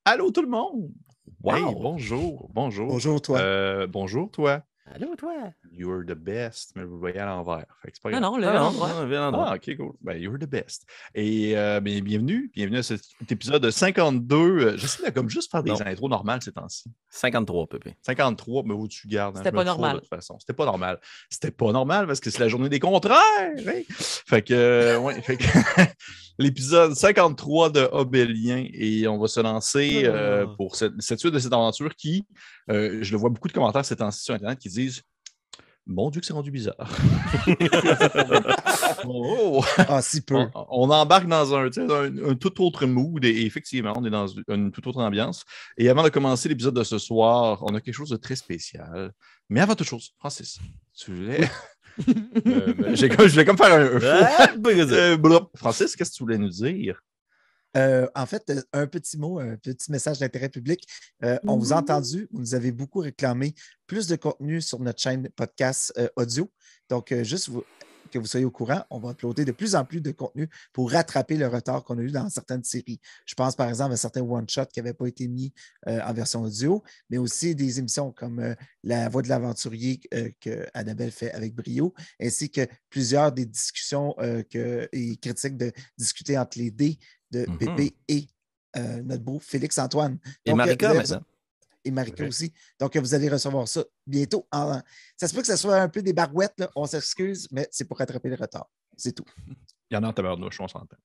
Allô tout le monde! Wow! Hey, bonjour. Bonjour, toi. Bonjour, toi. Allô, toi? You're the best, mais vous le voyez à l'envers. Fait que c'est pas grave. Non, le endroit. Ah, ok, cool. Ben, you're the best. Et bienvenue à cet épisode 52. J'essaie de comme juste faire des intros normales ces temps-ci. 53, Pépé. 53, mais où tu gardes. C'était pas normal. De toute façon. C'était pas normal. C'était pas normal parce que c'est la journée des contraires. Hein? Fait que, l'épisode 53 de Obélien et on va se lancer pour cette suite de cette aventure qui, je le vois beaucoup de commentaires ces temps-ci sur Internet qui disent mon Dieu que c'est rendu bizarre. Si peu. On embarque dans un tout autre mood et effectivement, on est dans une toute autre ambiance. Et avant de commencer l'épisode de ce soir, on a quelque chose de très spécial. Mais avant toute chose, Francis, tu voulais... je voulais comme faire un Francis, qu'est-ce que tu voulais nous dire? En fait, un petit mot, un petit message d'intérêt public. On vous a entendu, vous nous avez beaucoup réclamé plus de contenu sur notre chaîne podcast audio. Donc, juste que vous soyez au courant, on va uploader de plus en plus de contenu pour rattraper le retard qu'on a eu dans certaines séries. Je pense par exemple à certains one-shots qui n'avaient pas été mis en version audio, mais aussi des émissions comme La Voix de l'Aventurier que Annabelle fait avec brio, ainsi que plusieurs des discussions et critiques de discuter entre les dés de Pépé et notre beau Félix-Antoine. Et Marika, maintenant. Et Marika aussi. Donc, vous allez recevoir ça bientôt. Ça se peut que ça soit un peu des barouettes, là. On s'excuse, mais c'est pour rattraper le retard. C'est tout. Il y en a en tabarnouche, on s'entend.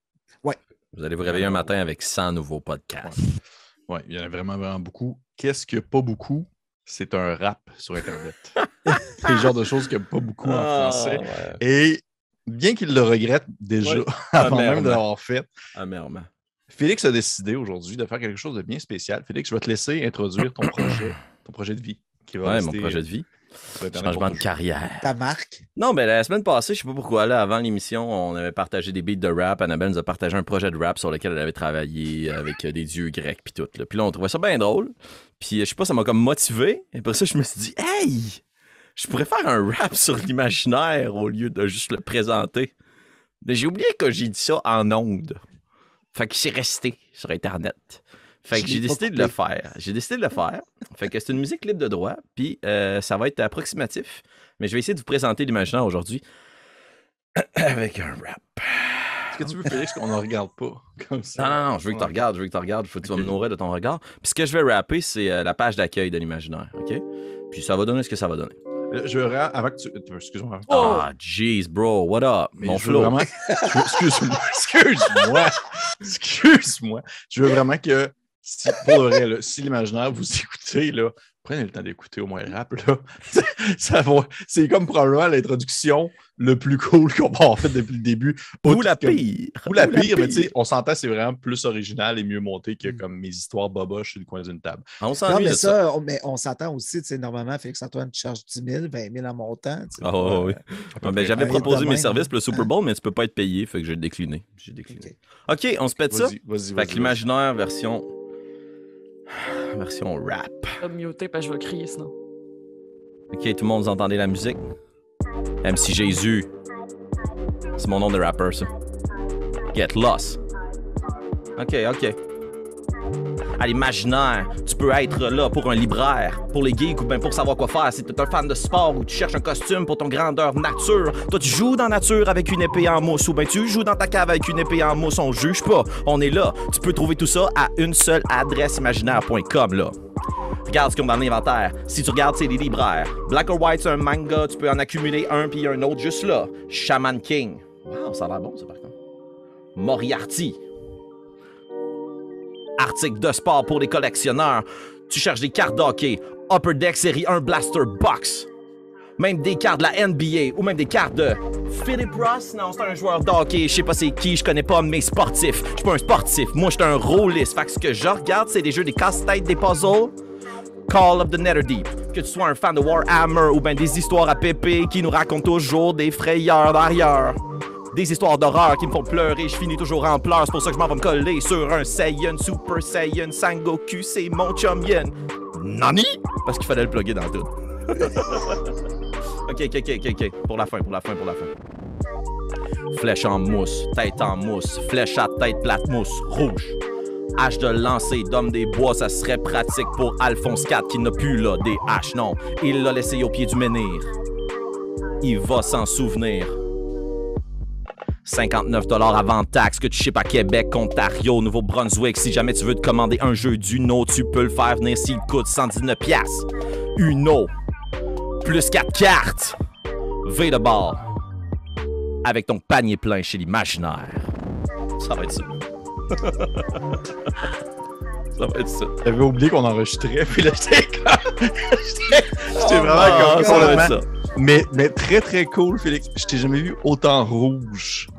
Oui. Vous allez vous réveiller un matin avec 100 nouveaux podcasts. Oui, il y en a vraiment, vraiment beaucoup. Qu'est-ce que pas beaucoup? C'est un rap sur Internet. C'est le genre de choses qu'il n'y a pas beaucoup en français. Ouais. Et bien qu'il le regrette déjà avant même de l'avoir fait, Félix a décidé aujourd'hui de faire quelque chose de bien spécial. Félix, je vais te laisser introduire ton projet de vie. Mon projet de vie. Changement de carrière. Ta marque? Non, mais la semaine passée, je ne sais pas pourquoi, là, avant l'émission, on avait partagé des beats de rap. Annabelle nous a partagé un projet de rap sur lequel elle avait travaillé avec des dieux grecs puis tout. Là. Puis là, on trouvait ça bien drôle. Puis je sais pas, ça m'a comme motivé. Et pour ça, je me suis dit, hey! Je pourrais faire un rap sur l'imaginaire au lieu de juste le présenter. Mais j'ai oublié que j'ai dit ça en ondes. Fait que c'est resté sur Internet. Fait que j'ai décidé de le faire. Fait que c'est une musique libre de droit, puis ça va être approximatif. Mais je vais essayer de vous présenter l'imaginaire aujourd'hui avec un rap. Est-ce que tu veux, Félix, qu'on ne regarde pas comme ça? Non, je veux que tu regardes. Faut que tu vas me nourrir de ton regard. Puis ce que je vais rapper, c'est la page d'accueil de l'imaginaire, OK? Puis ça va donner ce que ça va donner. Je veux avant que tu... Excuse-moi. Ah, jeez, bro, what up? Mais mon flow. Vraiment... Excuse-moi. Je veux vraiment que, pour le vrai, si l'imaginaire vous écoutez, là, prenez le temps d'écouter au moins le rap. Là. C'est comme probablement l'introduction le plus cool qu'on va avoir fait depuis le début. Ou la pire. Mais tu sais, on s'entend, c'est vraiment plus original et mieux monté que comme mes histoires boboches sur le coin d'une table. On s'ennuie de ça. Mais on s'entend aussi, tu sais, normalement, Félix-Antoine charge 10 000, 20 000 en montant. Oui. J'avais proposé mes services pour le Super Bowl, mais tu peux pas être payé, fait que j'ai décliné. OK, on se pète ça. Fait que l'imaginaire version rap. Je vais me muter parce que je vais crier sinon. OK, tout le monde, vous entendez la musique? MC Jésus. C'est mon nom de rapper, ça. Get lost. OK. À l'imaginaire, tu peux être là pour un libraire, pour les geeks ou bien pour savoir quoi faire. Si t'es un fan de sport ou tu cherches un costume pour ton grandeur nature, toi tu joues dans nature avec une épée en mousse ou bien tu joues dans ta cave avec une épée en mousse. On juge pas, on est là. Tu peux trouver tout ça à une seule adresse imaginaire.com là. Regarde ce qu'on a dans l'inventaire. Si tu regardes, c'est des libraires. Black or White, c'est un manga. Tu peux en accumuler un puis un autre juste là. Shaman King. Wow, ça a l'air bon, ça, par contre. Moriarty. Article de sport pour les collectionneurs. Tu cherches des cartes d'hockey. Upper Deck série 1 Blaster Box. Même des cartes de la NBA ou même des cartes de Philip Ross. Non, c'est un joueur d'hockey. Je sais pas c'est qui, je connais pas mes sportifs. Je suis pas un sportif. Moi, je suis un rôliste. Fait que ce que je regarde, c'est des jeux, des casse-têtes, des puzzles. Call of the Netherdeep. Que tu sois un fan de Warhammer ou bien des histoires à pépé qui nous racontent toujours des frayeurs d'arrière. Des histoires d'horreur qui me font pleurer, je finis toujours en pleurs. C'est pour ça que je m'en vais me coller sur un Saiyan, Super Saiyan, Sangoku, c'est mon chum Yen. Nani? Parce qu'il fallait le plugger dans tout. OK. Pour la fin. Flèche en mousse, tête en mousse, flèche à tête plate mousse, rouge. hache de lancer d'homme des bois, ça serait pratique pour Alphonse IV qui n'a plus là des haches, non. Il l'a laissé au pied du menhir. Il va s'en souvenir. 59$ avant taxe que tu shippes à Québec, Ontario, Nouveau-Brunswick. Si jamais tu veux te commander un jeu d'Uno, tu peux le faire venir s'il coûte 119$. Uno, plus 4 cartes. V de bord. Avec ton panier plein chez l'imaginaire. Ça va être ça. Ça va être ça. J'avais oublié qu'on enregistrait, puis là, j'étais vraiment comme ça va être ça. Mais très, très cool, Félix. Je t'ai jamais vu autant rouge.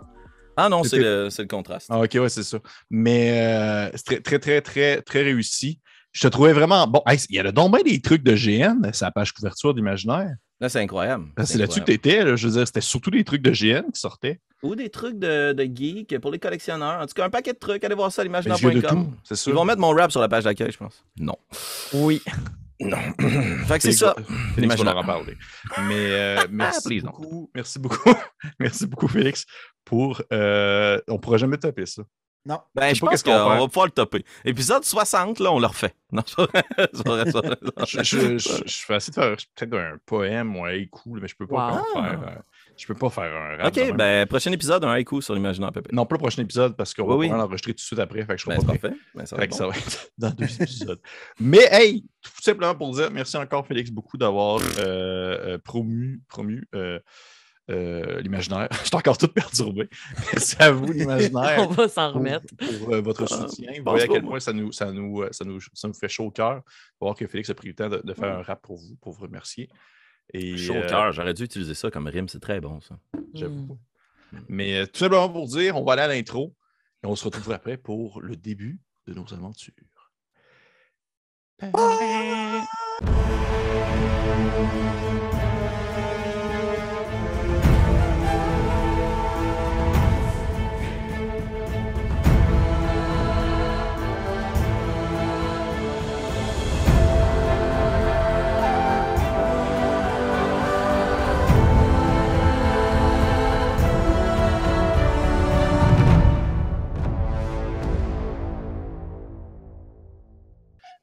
Ah non, c'est le contraste. Ah, ok, ouais, c'est ça. Mais c'est très, très, très, très réussi. Je te trouvais vraiment... Bon, il y a donc bien des trucs de GN, c'est la page couverture d'Imaginaire. Là, c'est incroyable. C'est là-dessus que tu étais. Là, je veux dire, c'était surtout des trucs de GN qui sortaient. Ou des trucs de geek pour les collectionneurs. En tout cas, un paquet de trucs. Allez voir ça à l'imaginaire.com. Ils vont mettre mon rap sur la page d'accueil, je pense. Non. Oui. Non. Fait que c'est ça. Félix va leur en parler. Mais merci beaucoup. Merci beaucoup, Félix, pour... on ne pourra jamais taper ça. Non. Ben, je pense qu'on va pouvoir le topper. Épisode 60, là, on le refait. Non, je vais essayer de faire peut-être un poème ou un haïku, mais je peux pas faire. Je peux pas faire un rap. OK, ben, prochain épisode, un haïku sur l'imaginaire Pépé. Non, pas le prochain épisode parce qu'on va pouvoir l'enregistrer tout de suite après. Fait que je serai pas parfait. Ben, ça va être dans 2 épisodes. Mais hey, tout simplement pour dire merci encore, Félix, beaucoup d'avoir promu l'imaginaire. Je suis encore tout perturbé. Merci à vous, l'imaginaire. On va s'en remettre. Pour votre soutien. Vous voyez à quel point ça nous fait chaud au cœur. Voir que Félix a pris le temps de faire un rap pour vous remercier. Et, chaud au cœur, j'aurais dû utiliser ça comme rime, c'est très bon ça. J'avoue. Mais tout simplement pour dire, on va aller à l'intro et on se retrouve après pour le début de nos aventures.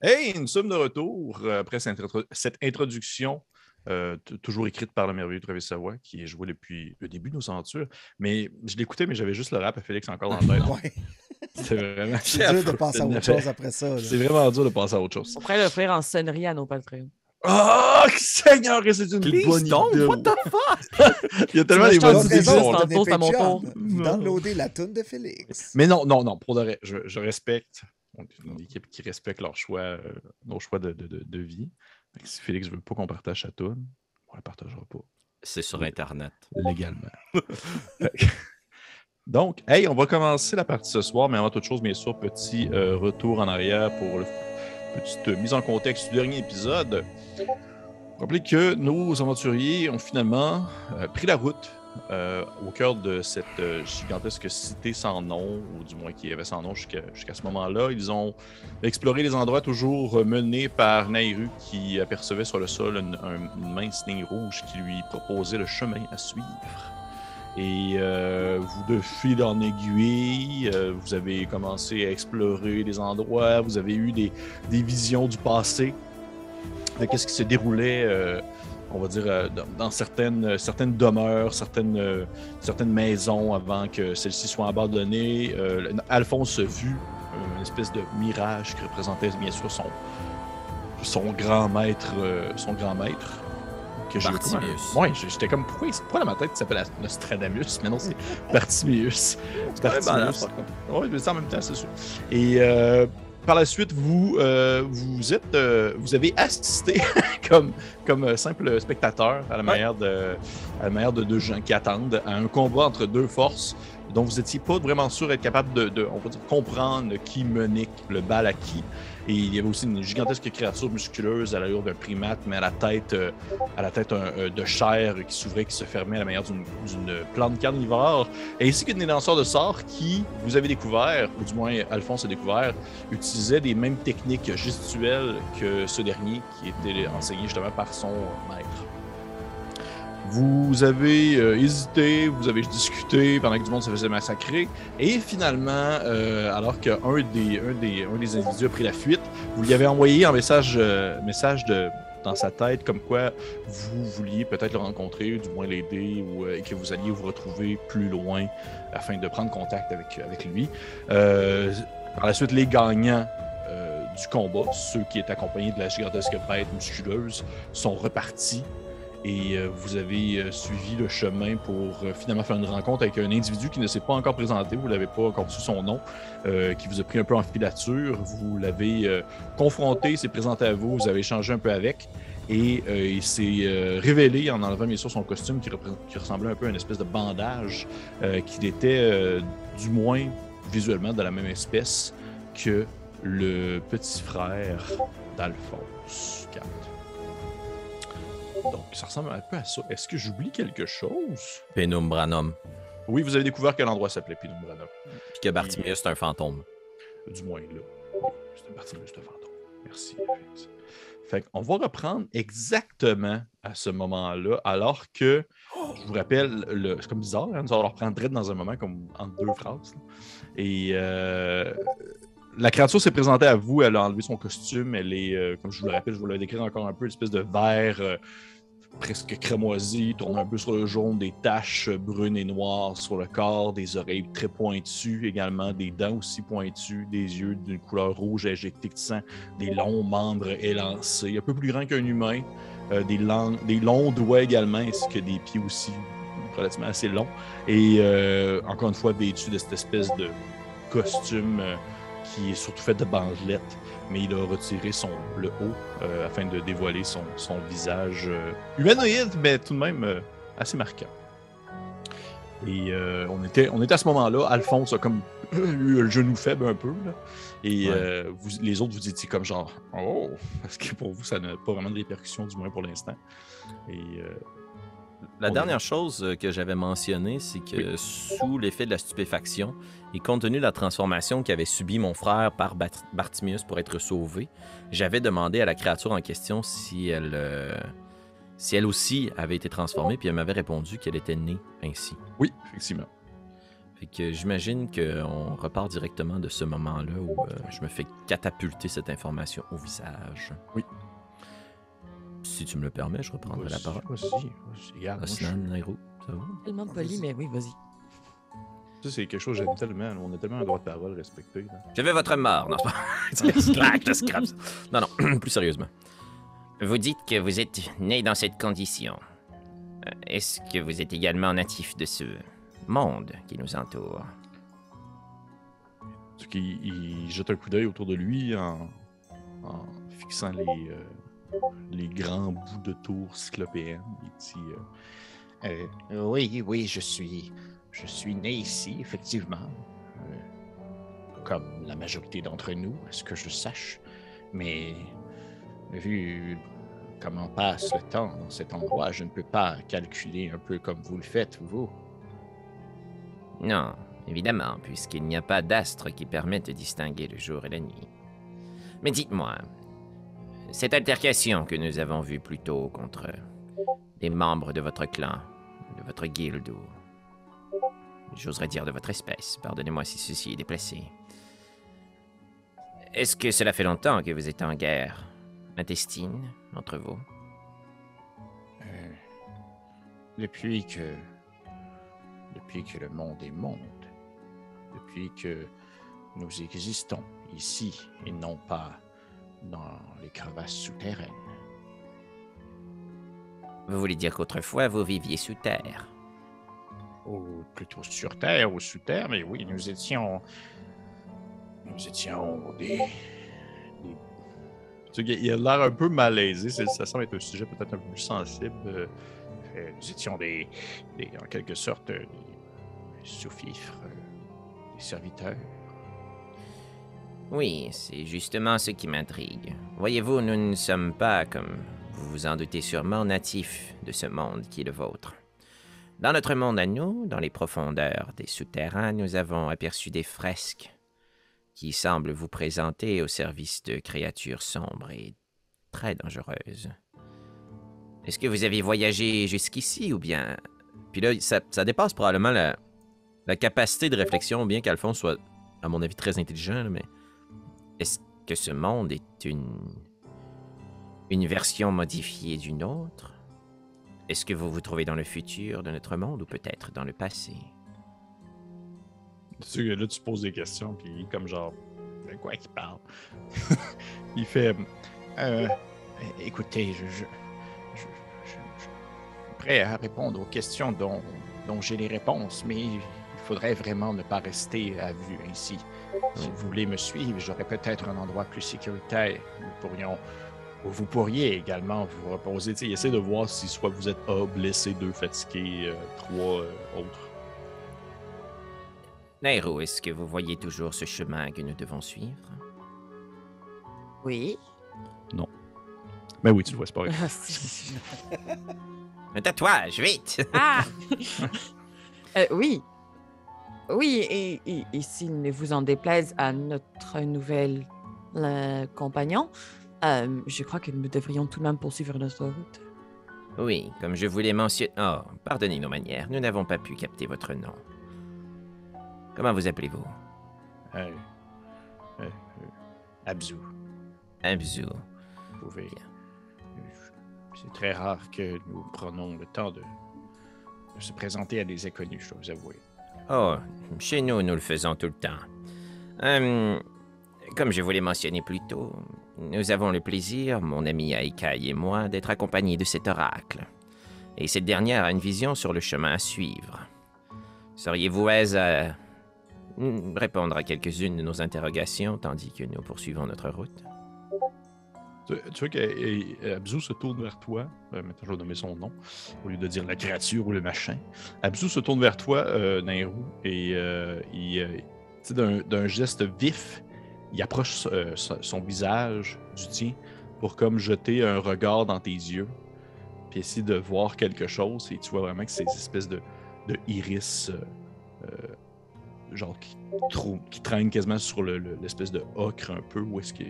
Hey, nous sommes de retour après cette introduction, toujours écrite par le merveilleux Travis Savoie, qui est joué depuis le début de nos aventures. Mais je l'écoutais, mais j'avais juste le rap à Félix encore dans le tête. Ouais. C'est vraiment... C'est dur de passer à autre chose après ça. C'est vraiment dur de passer à autre chose. On pourrait le faire en sonnerie à nos Patreons. Oh, Seigneur, que c'est une bonne idée! What the fuck? Il y a tellement des bonnes idées. Tantôt, c'est à mon tour. Downloader la toune de Félix. Mais non, pour de vrai, je respecte. On est une équipe qui respecte nos choix de vie. Si Félix ne veut pas qu'on partage sa toune, on ne la partagera pas. C'est sur Internet. Légalement. Donc, hey, on va commencer la partie ce soir, mais avant toute chose, bien sûr, petit retour en arrière pour la petite mise en contexte du dernier épisode. Rappelez que nos aventuriers ont finalement pris la route au cœur de cette gigantesque cité sans nom, ou du moins qui avait sans nom jusqu'à ce moment-là. Ils ont exploré les endroits toujours menés par Nairu, qui apercevait sur le sol une mince ligne rouge qui lui proposait le chemin à suivre. Et vous, de fil en aiguille, vous avez commencé à explorer les endroits, vous avez eu des visions du passé, de qu'est-ce qui se déroulait... on va dire, dans certaines demeures, certaines maisons avant que celles-ci soient abandonnées. Alphonse a vu une espèce de mirage qui représentait bien sûr son grand maître. Bartiméus. Oui, j'étais comme, pourquoi dans ma tête il s'appelle Nostradamus, mais non, c'est Bartiméus. Bartiméus. Oui, mais c'est en même temps, c'est sûr. Et par la suite, vous avez assisté comme simple spectateur à la manière de deux gens qui attendent à un combat entre deux forces dont vous n'étiez pas vraiment sûr d'être capable de on va dire, comprendre qui menait le bal à qui. Et il y avait aussi une gigantesque créature musculeuse à l'allure d'un primate, mais à la tête de chair qui s'ouvrait, qui se fermait à la manière d'une plante carnivore, ainsi qu'une des lanceurs de sorts qui, vous avez découvert, ou du moins Alphonse a découvert, utilisait les mêmes techniques gestuelles que ce dernier qui était enseigné justement par son maître. Vous avez hésité, vous avez discuté pendant que du monde se faisait massacrer. Et finalement, alors qu'un des individus a pris la fuite, vous lui avez envoyé un message dans sa tête comme quoi vous vouliez peut-être le rencontrer, du moins l'aider, ou que vous alliez vous retrouver plus loin afin de prendre contact avec lui. Par la suite, les gagnants du combat, ceux qui étaient accompagnés de la gigantesque bête musculeuse, sont repartis. Et vous avez suivi le chemin pour finalement faire une rencontre avec un individu qui ne s'est pas encore présenté, vous n'avez pas encore su son nom, qui vous a pris un peu en filature, vous l'avez confronté, il s'est présenté à vous, vous avez échangé un peu avec, et il s'est révélé en enlevant bien sûr son costume qui ressemblait un peu à une espèce de bandage, qu'il était du moins visuellement de la même espèce que le petit frère d'Alphonse IV. Donc, ça ressemble un peu à ça. Est-ce que j'oublie quelque chose? Penumbranum. Oui, vous avez découvert quel endroit s'appelait Penumbranum. Puis que Bartimius, c'est un fantôme. Du moins, là. Oui, c'est Bartimius, c'est un fantôme. Merci, Félix. Fait qu'on va reprendre exactement à ce moment-là, alors que, je vous rappelle, c'est comme bizarre, hein, ça va leur prendre direct dans un moment, comme entre deux phrases. Là. Et la créature s'est présentée à vous, elle a enlevé son costume, elle est, comme je vous le rappelle, je vous l'ai décrit encore un peu, une espèce de vert presque crémoisi, tourne un peu sur le jaune, des taches brunes et noires sur le corps, des oreilles très pointues également, des dents aussi pointues, des yeux d'une couleur rouge injectés de sang, des longs membres élancés, un peu plus grands qu'un humain, des longs doigts également, ainsi que des pieds aussi relativement assez longs, et encore une fois vêtu de cette espèce de costume qui est surtout fait de bandelettes, mais il a retiré le haut afin de dévoiler son visage humanoïde, mais tout de même assez marquant. Et on était à ce moment-là, Alphonse a comme eu le genou faible un peu, là, et les autres vous étiez comme genre « Oh! » parce que pour vous, ça n'a pas vraiment de répercussions, du moins pour l'instant. Et la dernière chose que j'avais mentionnée, c'est que sous l'effet de la stupéfaction, et compte tenu de la transformation qu'avait subie mon frère par Bartimius pour être sauvé, j'avais demandé à la créature en question si elle aussi avait été transformée, puis elle m'avait répondu qu'elle était née ainsi. Oui, effectivement. Fait que j'imagine qu'on repart directement de ce moment-là où je me fais catapulter cette information au visage. Oui. Si tu me le permets, je reprendrai la parole. Vas-y. Osnan, Nairo, ça va? Tellement poli, mais oui, vas-y. Ça, c'est quelque chose que j'aime tellement. On a tellement un droit de parole respecté. Là. Je vais votre mort. Non, c'est pas... je scrape. Non, plus sérieusement. Vous dites que vous êtes né dans cette condition. Est-ce que vous êtes également natif de ce monde qui nous entoure? Il jette un coup d'œil autour de lui en fixant les grands bouts de tour cyclopéennes. Il dit Oui, je suis né ici, effectivement. Comme la majorité d'entre nous, à ce que je sache. Mais vu comment passe le temps dans cet endroit, je ne peux pas calculer un peu comme vous le faites, vous. Non, évidemment, puisqu'il n'y a pas d'astre qui permette de distinguer le jour et la nuit. Mais dites-moi, cette altercation que nous avons vue plus tôt contre des membres de votre clan, de votre guilde, ou j'oserais dire de votre espèce, pardonnez-moi si ceci est déplacé. Est-ce que cela fait longtemps que vous êtes en guerre intestine entre vous? Depuis que le monde est monde, depuis que nous existons ici et non pas dans les crevasses souterraines. Vous voulez dire qu'autrefois vous viviez sous terre? Ou plutôt sur terre ou sous terre, mais oui, nous étions des... Il a l'air un peu malaisé. Ça semble être un sujet peut-être un peu plus sensible. Nous étions en quelque sorte, des sous-fifres, des serviteurs. Oui, c'est justement ce qui m'intrigue. Voyez-vous, nous ne sommes pas, comme vous vous en doutez sûrement, natifs de ce monde qui est le vôtre. Dans notre monde à nous, dans les profondeurs des souterrains, nous avons aperçu des fresques qui semblent vous présenter au service de créatures sombres et très dangereuses. Est-ce que vous avez voyagé jusqu'ici ou bien... Puis là, ça dépasse probablement la capacité de réflexion, bien qu'Alphonse soit, à mon avis, très intelligent, là, mais est-ce que ce monde est une version modifiée d'une autre? Est-ce que vous vous trouvez dans le futur de notre monde ou peut-être dans le passé? Tu sais que là, tu poses des questions, puis il est comme genre, de quoi qu'il parle? Il fait, Écoutez, je suis prêt à répondre aux questions dont j'ai les réponses, mais il faudrait vraiment ne pas rester à vue ici. Si vous voulez me suivre, j'aurais peut-être un endroit plus sécuritaire. Vous pourriez également vous reposer. Tu sais, il essaie de voir si soit vous êtes blessé, 2 fatigué, 3 autres. Nairo, est-ce que vous voyez toujours ce chemin que nous devons suivre? Oui. Ben oui, tu le vois, c'est pas vrai. Un tatouage, vite! Ah! Oui. Oui, et s'il ne vous en déplaise à notre nouvel compagnon, je crois que nous devrions tout de même poursuivre notre route. Oui, comme je vous l'ai mentionné... Oh, pardonnez nos manières, nous n'avons pas pu capter votre nom. Comment vous appelez-vous? Abzu, Abzu. vous pouvez... C'est très rare que nous prenons le temps de se présenter à des inconnus, je dois vous avouer. Oh, chez nous, nous le faisons tout le temps. Comme je vous l'ai mentionné plus tôt, nous avons le plaisir, mon ami Aikai et moi, d'être accompagnés de cet oracle. Et cette dernière a une vision sur le chemin à suivre. Seriez-vous aise à répondre à quelques-unes de nos interrogations tandis que nous poursuivons notre route? Tu vois qu'Abzu se tourne vers toi. Maintenant, je vais nommer son nom, au lieu de dire la créature ou le machin. Abzu se tourne vers toi, Nairou, et d'un geste vif, il approche son visage du tien pour comme jeter un regard dans tes yeux, puis essayer de voir quelque chose, et tu vois vraiment que c'est ces espèces de iris genre qui traîne quasiment sur l'espèce de ocre un peu, où est-ce que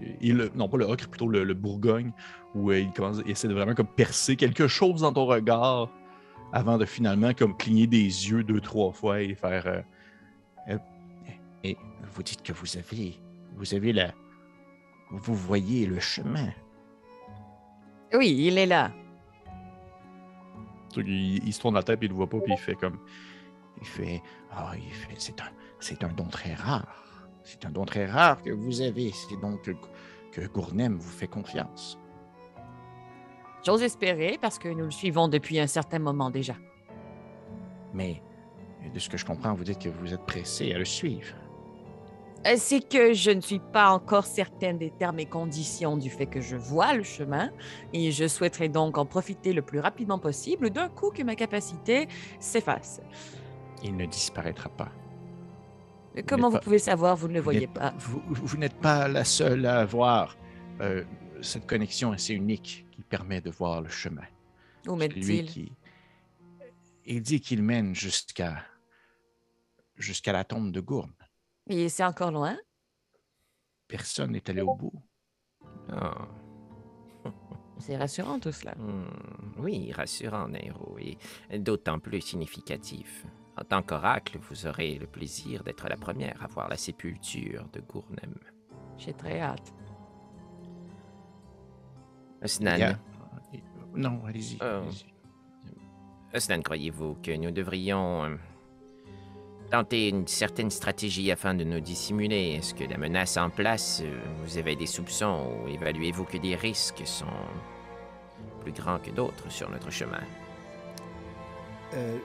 non pas le ocre, plutôt le bourgogne, où il essaie de vraiment comme percer quelque chose dans ton regard avant de finalement comme cligner des yeux 2-3 fois et faire Et vous dites que vous avez vous voyez le chemin. Oui, il est là. il se tourne la tête et il le voit pas, puis il fait comme c'est un don très rare. C'est un don très rare que vous avez. C'est donc que Gournem vous fait confiance. J'ose espérer parce que nous le suivons depuis un certain moment déjà. Mais de ce que je comprends, vous dites que vous êtes pressé à le suivre. C'est que je ne suis pas encore certaine des termes et conditions du fait que je vois le chemin et je souhaiterais donc en profiter le plus rapidement possible d'un coup que ma capacité s'efface. Il ne disparaîtra pas. Comment vous pouvez savoir, vous ne le voyez pas? Vous n'êtes pas la seule à avoir cette connexion assez unique qui permet de voir le chemin. Où mène-t-il? Il dit qu'il mène jusqu'à la tombe de Gourne. Et c'est encore loin? Personne n'est allé au bout. Oh. C'est rassurant tout cela. Oui, rassurant, Nairo, et d'autant plus significatif. En tant qu'oracle, vous aurez le plaisir d'être la première à voir la sépulture de Gournem. J'ai très hâte. Osnan. Non, allez-y. Osnan, croyez-vous que nous devrions tenter une certaine stratégie afin de nous dissimuler? Est-ce que la menace en place, vous avez des soupçons ou évaluez-vous que des risques sont plus grands que d'autres sur notre chemin?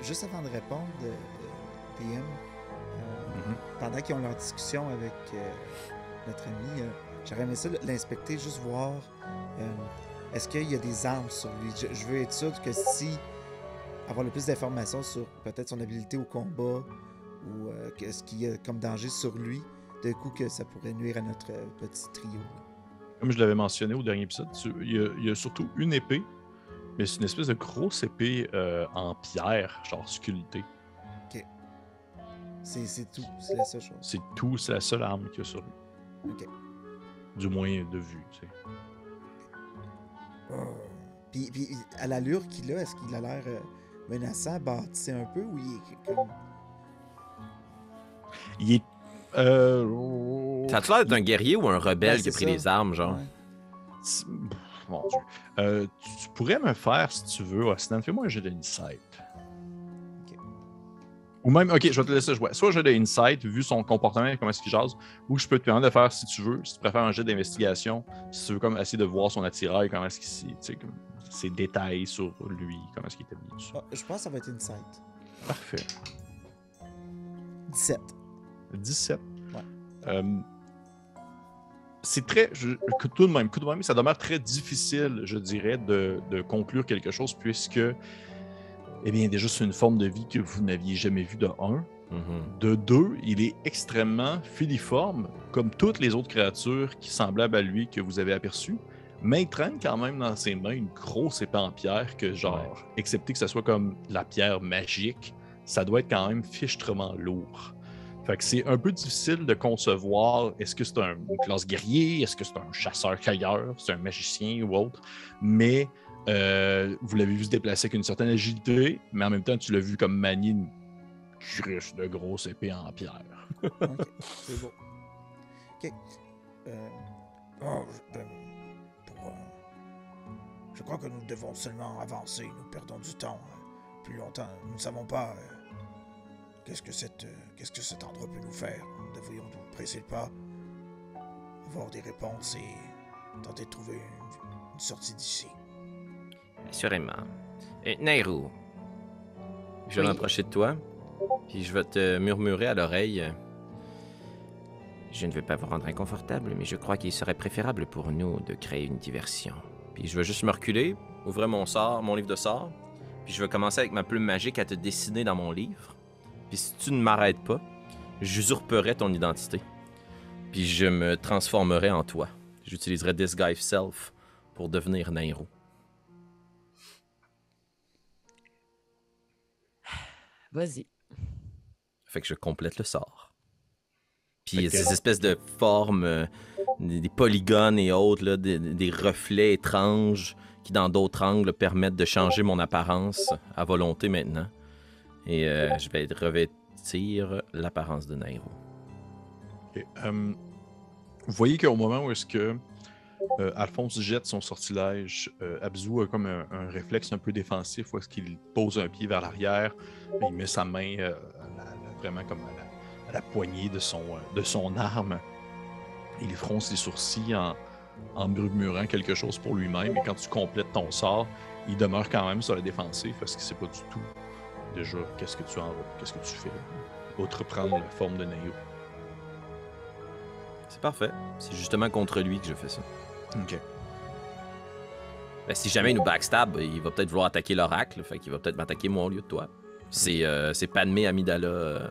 Juste avant de répondre, DM, pendant qu'ils ont leur discussion avec notre ami, j'aurais aimé ça l'inspecter, juste voir est-ce qu'il y a des armes sur lui. Je veux être sûr que si avoir le plus d'informations sur peut-être son habileté au combat ou ce qu'il y a comme danger sur lui, d'un coup que ça pourrait nuire à notre petit trio. Comme je l'avais mentionné au dernier épisode, il y a surtout une épée, mais c'est une espèce de grosse épée en pierre, genre sculptée. Ok. C'est tout, c'est la seule chose. C'est tout, c'est la seule arme qu'il y a sur lui. Ok. Du moins de vue, tu sais. Puis à l'allure qu'il a, est-ce qu'il a l'air menaçant, bâtissé un peu, ou il est comme... Il est... Ça a l'air d'être un guerrier ou un rebelle Ouais, qui a c'est pris ça. les armes, genre? Ouais. Mon Dieu. Tu pourrais me faire, si tu veux, Osnan, fais-moi un jeu d'insight. Ok. Ou même, ok, je vais te laisser jouer. Soit un jeu d'insight, vu son comportement et comment est-ce qu'il jase, ou je peux te permettre de faire, si tu veux, si tu préfères un jeu d'investigation, si tu veux comme essayer de voir son attirail, comment est-ce qu'il, tu sais, comme ses détails sur lui, comment est-ce qu'il est habillé dessus. Ah, je pense que ça va être Insight. Parfait. 17. 17. Ouais. C'est très. Tout de même, ça demeure très difficile, je dirais, de conclure quelque chose, puisque, eh bien, déjà, c'est une forme de vie que vous n'aviez jamais vue de 1. De 2, il est extrêmement filiforme, comme toutes les autres créatures qui semblables à lui que vous avez aperçues, mais il traîne quand même dans ses mains une grosse épée en pierre que, genre, excepté que ce soit comme de la pierre magique, ça doit être quand même fichtrement lourd. Fait que c'est un peu difficile de concevoir, est-ce que c'est une classe guerrier, est-ce que c'est un chasseur-cueilleur, c'est un magicien ou autre, mais vous l'avez vu se déplacer avec une certaine agilité, mais en même temps, tu l'as vu comme manier une cruche de grosse épée en pierre. OK, c'est beau. OK. Je crois que nous devons seulement avancer. Nous perdons du temps plus longtemps. Nous ne savons pas qu'est-ce que cet endroit peut nous faire. Nous devrions nous presser le pas, avoir des réponses et tenter de trouver une sortie d'ici. Assurément. Nairou, je vais m'approcher de toi, puis je vais te murmurer à l'oreille. Je ne veux pas vous rendre inconfortable, mais je crois qu'il serait préférable pour nous de créer une diversion. Puis je vais juste me reculer, ouvrir mon livre de sorts, puis je vais commencer avec ma plume magique à te dessiner dans mon livre. Puis si tu ne m'arrêtes pas, j'usurperai ton identité. Puis je me transformerai en toi. J'utiliserai Disguise Self pour devenir Nairou. Vas-y. Fait que je complète le sort. Puis il y a ces espèces de formes, des polygones et autres, là, des reflets étranges qui, dans d'autres angles, permettent de changer mon apparence à volonté maintenant. Et je vais revêtir l'apparence de Nairou. Okay. Vous voyez qu'au moment où est-ce que Alphonse jette son sortilège, Abzu a comme un réflexe un peu défensif où est-ce qu'il pose un pied vers l'arrière, il met sa main vraiment comme à la poignée de son arme. Il fronce les sourcils en murmurant quelque chose pour lui-même, et quand tu complètes ton sort, il demeure quand même sur la défensive parce qu'il ne sait pas du tout déjà qu'est-ce que tu fais, autre prendre la forme de Nairou. C'est parfait. C'est justement contre lui que je fais ça. OK. Ben, si jamais il nous backstab, il va peut-être vouloir attaquer l'oracle, fait qu'il va peut-être m'attaquer moi au lieu de toi. C'est Padmé Amidala.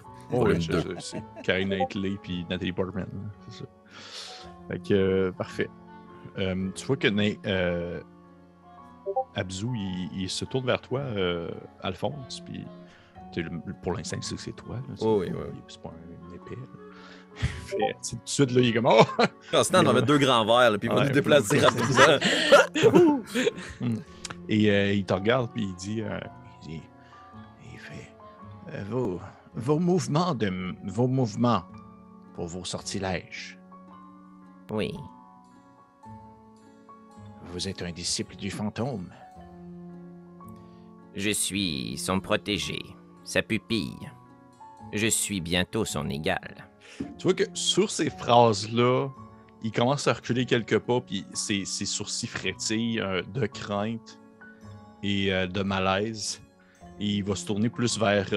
C'est Carrie Knightley puis Natalie Portman. C'est ça. Fait que, parfait. Tu vois que Abzu, il se tourne vers toi, Alphonse, puis pour l'instant, il sait que c'est toi. Là, oui. C'est pas une épée. Tout de suite, là, il est comme oh! Constant, on va mettre 2 grands verres, là, puis il va nous déplacer rapidement. Et il te regarde, puis il dit vos mouvements pour vos sortilèges. Oui. Vous êtes un disciple du fantôme. Je suis son protégé, sa pupille. Je suis bientôt son égal. Tu vois que sur ces phrases-là, il commence à reculer quelques pas, puis ses sourcils frétillent de crainte et de malaise. Et il va se tourner plus vers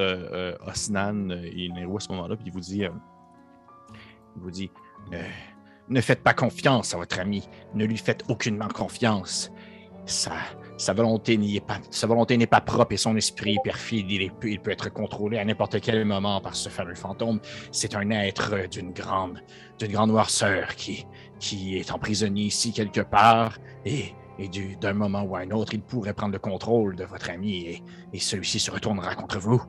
Osnan et Nairou à ce moment-là, puis il vous dit ne faites pas confiance à votre ami. Ne lui faites aucunement confiance. Sa volonté n'est pas propre et son esprit est perfide. Il peut être contrôlé à n'importe quel moment par ce fameux fantôme. C'est un être d'une grande noirceur qui est emprisonné ici quelque part et d'un moment ou à un autre, il pourrait prendre le contrôle de votre ami et celui-ci se retournera contre vous.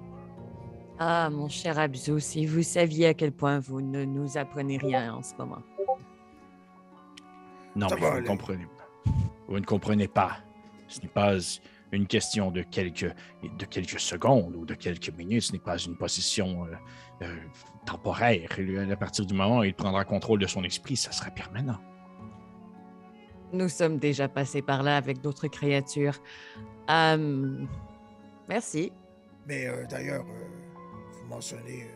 Ah, mon cher Abzu, si vous saviez à quel point vous ne nous apprenez rien en ce moment. Non, mais vous ne comprenez pas. Ce n'est pas une question de quelques secondes ou de quelques minutes. Ce n'est pas une position temporaire. À partir du moment où il prendra contrôle de son esprit, ça sera permanent. Nous sommes déjà passés par là avec d'autres créatures. Merci. Mais d'ailleurs, vous mentionnez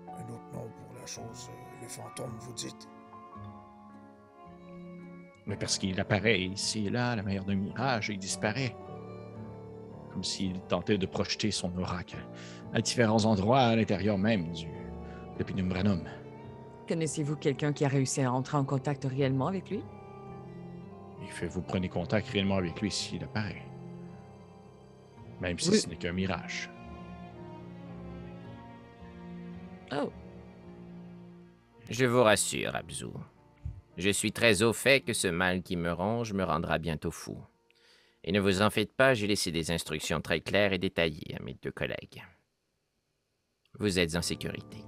un autre nom pour la chose, le fantôme, vous dites. Mais parce qu'il apparaît ici et là, à la manière d'un mirage, et il disparaît. Comme s'il tentait de projeter son aura à différents endroits à l'intérieur même de Penumbranum. Connaissez-vous quelqu'un qui a réussi à entrer en contact réellement avec lui? Vous prenez contact réellement avec lui s'il apparaît. Même si ce n'est qu'un mirage. Oh. Je vous rassure, Abzu. Je suis très au fait que ce mal qui me ronge me rendra bientôt fou. Et ne vous en faites pas, j'ai laissé des instructions très claires et détaillées à mes 2 collègues. Vous êtes en sécurité.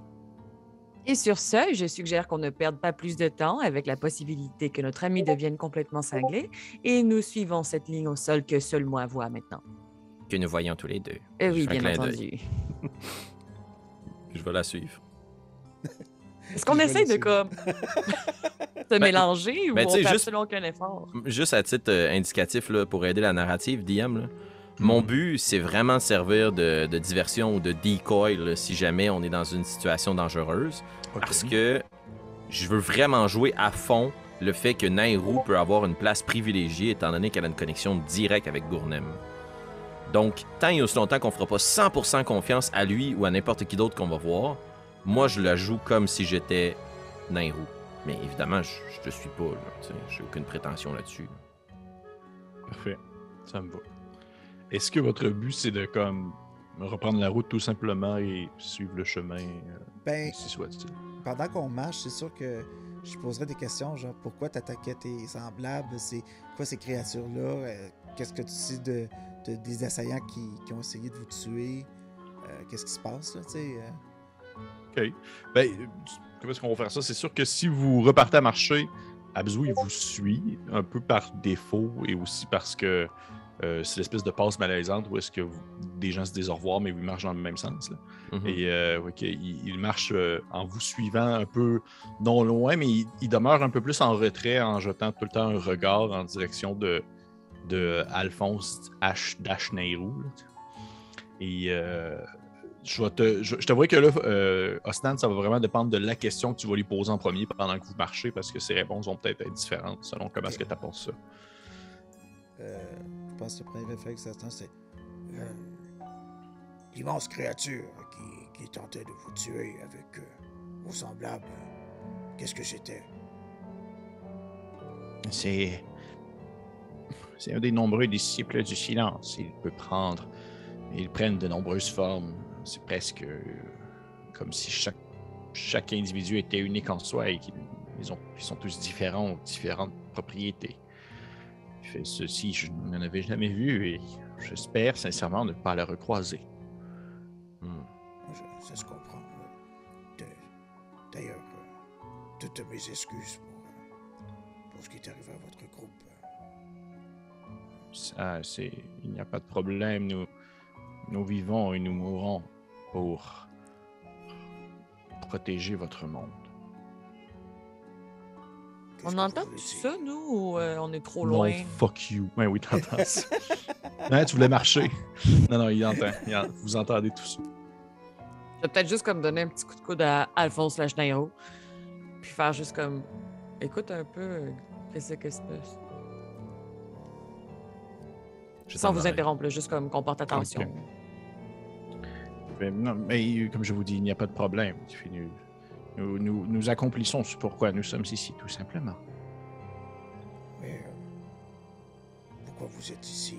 Et sur ce, je suggère qu'on ne perde pas plus de temps avec la possibilité que notre ami devienne complètement cinglé et nous suivons cette ligne au sol que seul moi vois maintenant. Que nous voyons tous les 2. Oui, Je fais un bien clin entendu. Je vais la suivre. Est-ce qu'on essaye de comme se mélanger ou ben, on tu sais, fait juste- absolument aucun effort? Juste à titre indicatif là, pour aider la narrative, DM, là, mon but, c'est vraiment de servir de diversion ou de decoy là, si jamais on est dans une situation dangereuse. Parce que je veux vraiment jouer à fond le fait que Nairou peut avoir une place privilégiée étant donné qu'elle a une connexion directe avec Gournem. Donc, tant et aussi longtemps qu'on fera pas 100% confiance à lui ou à n'importe qui d'autre qu'on va voir, moi, je la joue comme si j'étais Nairou. Mais évidemment, je te suis pas, là, tu sais, j'ai aucune prétention là-dessus. Parfait. Ça me va. Est-ce que votre but, c'est de comme reprendre la route tout simplement et suivre le chemin Ben, si soit-il? pendant qu'on marche, c'est sûr que je poserais des questions, genre pourquoi t'attaquais tes semblables, c'est quoi ces créatures-là, qu'est-ce que tu sais des assaillants qui ont essayé de vous tuer, qu'est-ce qui se passe là, tu sais. OK. Ben, comment est-ce qu'on va faire ça? C'est sûr que si vous repartez à marcher, Abzu, il vous suit un peu par défaut et aussi parce que c'est l'espèce de passe malaisante où est-ce que des gens se disent au revoir, mais ils marchent dans le même sens. Là. Et il marche en vous suivant un peu, non loin, mais il demeure un peu plus en retrait en jetant tout le temps un regard en direction de Alphonse Nairou. Et je t'avoue que là, Osnan, ça va vraiment dépendre de la question que tu vas lui poser en premier pendant que vous marchez, parce que ses réponses vont peut-être être différentes selon comment est-ce que tu apportes ça. Je pense que le premier réflexe, c'est l'immense créature qui tentait de vous tuer avec vos semblables. Qu'est-ce que c'était? C'est un des nombreux disciples du silence. Ils prennent de nombreuses formes. C'est presque comme si chaque individu était unique en soi et qu'ils sont tous différents, différentes propriétés. Ceci, je n'en avais jamais vu et j'espère sincèrement ne pas le recroiser. Ça se comprend. D'ailleurs, toutes mes excuses pour ce qui est arrivé à votre groupe. Il n'y a pas de problème. Nous vivons et nous mourons pour protéger votre monde. On entend tout ça, nous, ou on est trop loin? Non, fuck you. Ouais, oui, t'entends ça. Hein, tu voulais marcher. Non, il entend. Vous entendez tout ça. Je vais peut-être juste comme donner un petit coup de coude à Alphonse Nairou, puis faire juste comme, écoute un peu, qu'est-ce que c'est? Sans vous interrompre, là, juste comme qu'on porte attention. Okay. Non, mais comme je vous dis, il n'y a pas de problème. Nous accomplissons ce pourquoi nous sommes ici, tout simplement. Mais pourquoi vous êtes ici?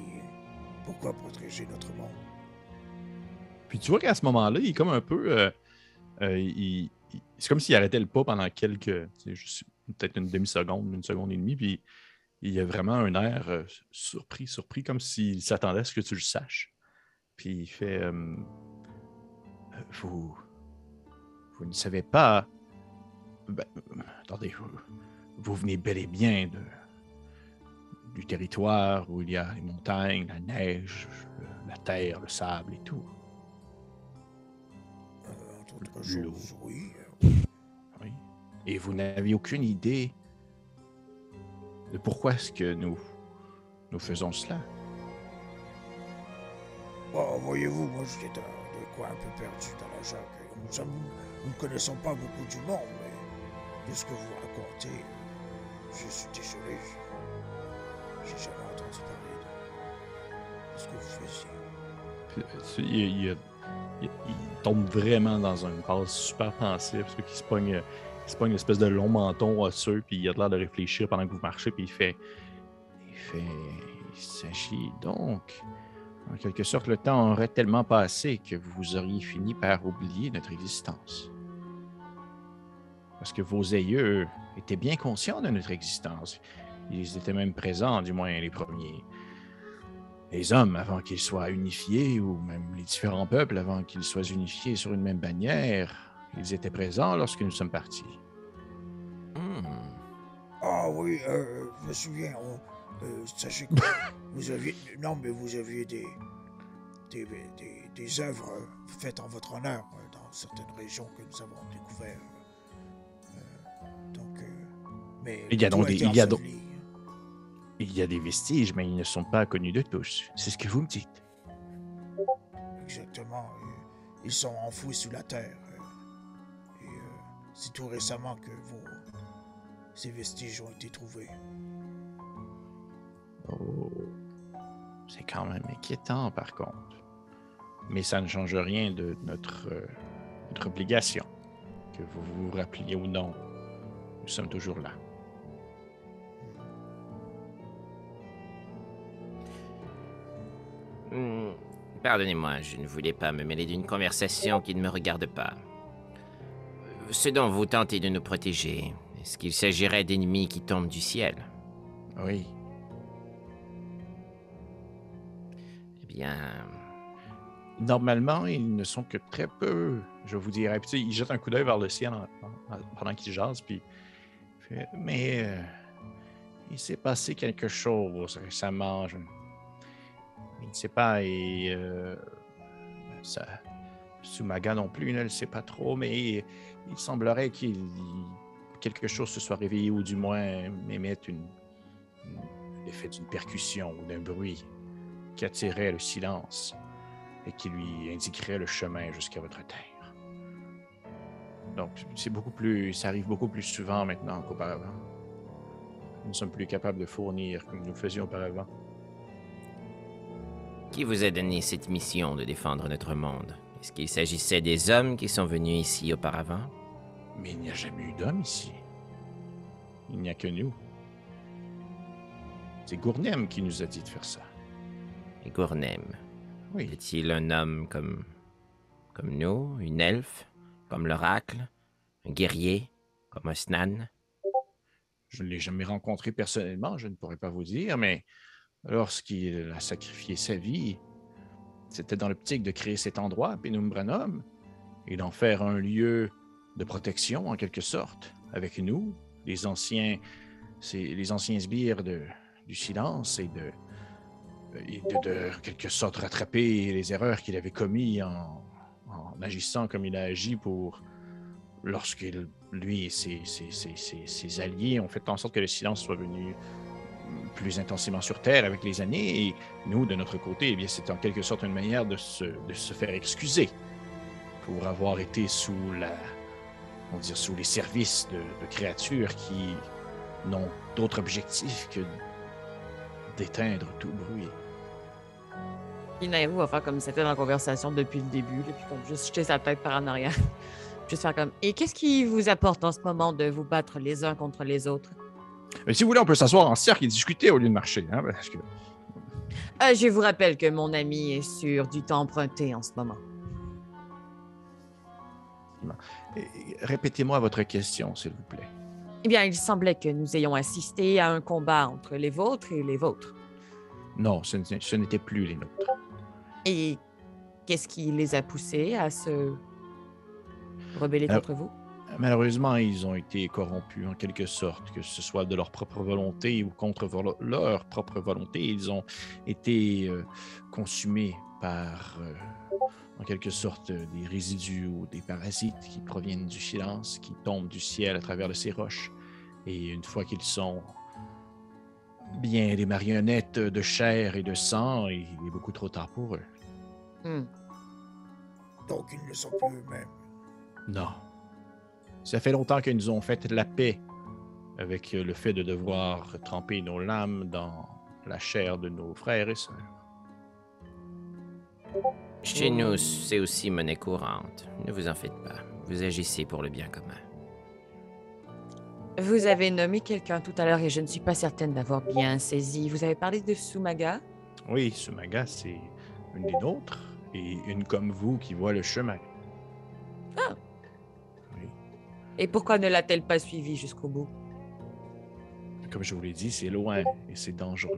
Pourquoi protéger notre monde? Puis tu vois qu'à ce moment-là, il est comme un peu... c'est comme s'il arrêtait le pas pendant peut-être une demi-seconde, une seconde et demie, puis il y a vraiment un air surpris, comme s'il s'attendait à ce que tu le saches. Puis il fait... Vous ne savez pas... Attendez, vous venez bel et bien du territoire où il y a les montagnes, la neige, la terre, le sable et tout. Entre autres choses, oui. Oui. Et vous n'avez aucune idée de pourquoi est-ce que nous faisons cela. Bon, voyez-vous, moi j'étais de quoi un peu perdu dans la jungle. Nous ne connaissons pas beaucoup du monde, mais de ce que vous racontez, je suis désolé. J'ai jamais entendu parler de ce que vous faisiez. Il tombe vraiment dans une passe super pensive, parce qu'il se pogne une espèce de long menton osseux, puis il a l'air de réfléchir pendant que vous marchez, puis Il s'agit donc, en quelque sorte, le temps aurait tellement passé que vous auriez fini par oublier notre existence. Parce que vos aïeux étaient bien conscients de notre existence. Ils étaient même présents, du moins les premiers. Les hommes, avant qu'ils soient unifiés, ou même les différents peuples, avant qu'ils soient unifiés sur une même bannière, ils étaient présents lorsque nous sommes partis. Ah oui, je me souviens. Sachez que vous aviez... Non, mais vous aviez des œuvres faites en votre honneur dans certaines régions que nous avons découvertes. Mais Il y a donc tout des... été enseveli. Il y a des vestiges, mais ils ne sont pas connus de tous. C'est ce que vous me dites. Exactement. Ils sont enfouis sous la terre. C'est tout récemment que ces vestiges ont été trouvés. Oh, c'est quand même inquiétant, par contre. Mais ça ne change rien de notre obligation. Que vous vous rappeliez ou non, nous sommes toujours là. Pardonnez-moi, je ne voulais pas me mêler d'une conversation qui ne me regarde pas. Ce dont vous tentez de nous protéger, est-ce qu'il s'agirait d'ennemis qui tombent du ciel? Oui. Eh bien... Normalement, ils ne sont que très peu, je vous dirais. Puis, il jette un coup d'œil vers le ciel pendant qu'il jase, puis il fait, mais il s'est passé quelque chose récemment. Je ne sais pas, et ça, Sumaga non plus ne le sait pas trop, mais il semblerait quelque chose se soit réveillé, ou du moins émette l'effet d'une percussion ou d'un bruit qui attirait le silence et qui lui indiquerait le chemin jusqu'à votre terre. Donc, ça arrive beaucoup plus souvent maintenant qu'auparavant. Nous ne sommes plus capables de fournir comme nous faisions auparavant. Qui vous a donné cette mission de défendre notre monde? Est-ce qu'il s'agissait des hommes qui sont venus ici auparavant? Mais il n'y a jamais eu d'hommes ici. Il n'y a que nous. C'est Gournem qui nous a dit de faire ça. Et Gournem? Oui. Est-il un homme comme nous, une elfe, comme l'oracle, un guerrier, comme Osnan? Je ne l'ai jamais rencontré personnellement, je ne pourrais pas vous dire, mais lorsqu'il a sacrifié sa vie, c'était dans l'optique de créer cet endroit, Penumbranum, et d'en faire un lieu de protection, en quelque sorte, avec nous, les anciens sbires du silence, et de quelque sorte rattraper les erreurs qu'il avait commises en agissant comme il a agi lorsque lui et ses alliés ont fait en sorte que le silence soit venu plus intensément sur Terre avec les années, et nous, de notre côté, eh bien, c'est en quelque sorte une manière de se faire excuser pour avoir été sous les services de créatures qui n'ont d'autre objectif que d'éteindre tout bruit. Puis Nairou va faire comme c'était dans la conversation depuis le début, là, puis comme juste jeter sa tête par en arrière. Juste faire comme, et qu'est-ce qui vous apporte en ce moment de vous battre les uns contre les autres? Mais si vous voulez, on peut s'asseoir en cercle et discuter au lieu de marcher. Hein, parce que... Je vous rappelle que mon ami est sur du temps emprunté en ce moment. Répétez-moi votre question, s'il vous plaît. Eh bien, il semblait que nous ayons assisté à un combat entre les vôtres et les vôtres. Non, ce n'était plus les nôtres. Et qu'est-ce qui les a poussés à se rebeller contre vous? Malheureusement, ils ont été corrompus en quelque sorte, que ce soit de leur propre volonté ou contre leur propre volonté. Ils ont été consumés par, en quelque sorte, des résidus ou des parasites qui proviennent du silence, qui tombent du ciel à travers de ces roches. Et une fois qu'ils sont bien des marionnettes de chair et de sang, il est beaucoup trop tard pour eux. Donc ils ne sont plus eux-mêmes. Non. Ça fait longtemps qu'ils nous ont fait la paix avec le fait de devoir tremper nos lames dans la chair de nos frères et sœurs. Chez nous, c'est aussi monnaie courante. Ne vous en faites pas. Vous agissez pour le bien commun. Vous avez nommé quelqu'un tout à l'heure et je ne suis pas certaine d'avoir bien saisi. Vous avez parlé de Sumaga? Oui, Sumaga, c'est une des nôtres et une comme vous qui voit le chemin. Ah! Oui. Et pourquoi ne l'a-t-elle pas suivi jusqu'au bout? Comme je vous l'ai dit, c'est loin et c'est dangereux.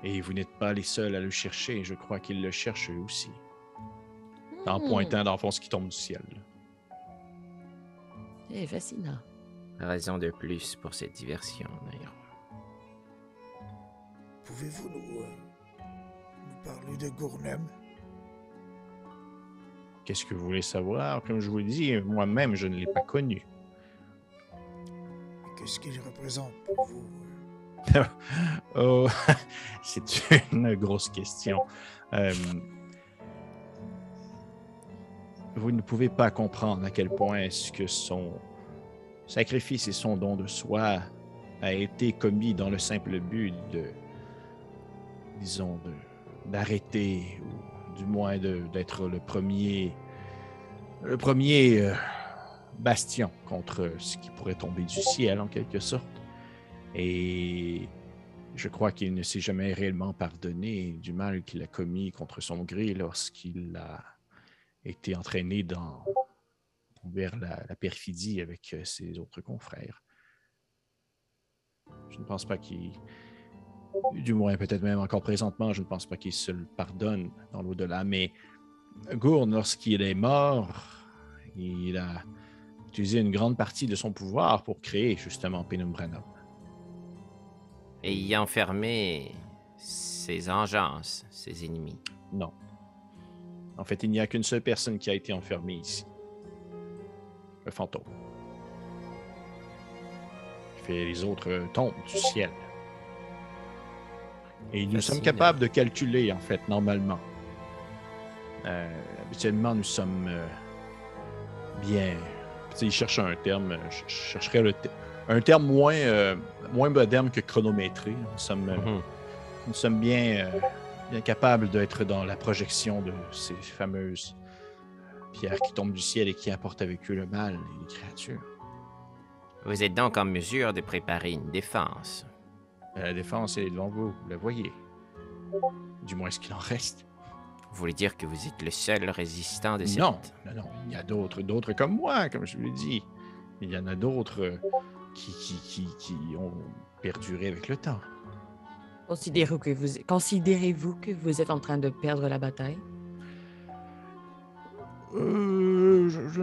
Et vous n'êtes pas les seuls à le chercher. Je crois qu'ils le cherchent eux aussi. En pointant dans le fond ce qui tombe du ciel. C'est fascinant. Raison de plus pour cette diversion, d'ailleurs. Pouvez-vous nous parler de Gournem? Qu'est-ce que vous voulez savoir? Comme je vous l'ai dit, moi-même, je ne l'ai pas connu. Qu'est-ce qu'il représente pour vous? Oh, c'est une grosse question. Vous ne pouvez pas comprendre à quel point est-ce que son sacrifice et son don de soi a été commis dans le simple but d'arrêter, ou du moins d'être le premier bastion contre ce qui pourrait tomber du ciel, en quelque sorte. Et je crois qu'il ne s'est jamais réellement pardonné du mal qu'il a commis contre son gré lorsqu'il a été entraîné vers la perfidie avec ses autres confrères. Je ne pense pas qu'il... Du moins, peut-être même encore présentement, je ne pense pas qu'il se le pardonne dans l'au-delà. Mais Gourn, lorsqu'il est mort, il a utilisé une grande partie de son pouvoir pour créer justement Penumbranum. Et y enfermer ses engences, ses ennemis. Non. En fait, il n'y a qu'une seule personne qui a été enfermée ici. Le fantôme. Il fait les autres tombent du ciel. Et nous sommes capables de calculer, en fait, normalement. Habituellement, nous sommes bien... Il cherche un terme, je chercherais un terme moins moderne que chronométré. Nous sommes bien capables d'être dans la projection de ces fameuses pierres qui tombent du ciel et qui apportent avec eux le mal et les créatures. Vous êtes donc en mesure de préparer une défense. La défense est devant vous, vous la voyez. Du moins ce qu'il en reste. Vous voulez dire que vous êtes le seul résistant de cette... Non, il y a d'autres comme moi, comme je vous l'ai dit. Il y en a d'autres qui ont perduré avec le temps. Considérez-vous que vous êtes en train de perdre la bataille?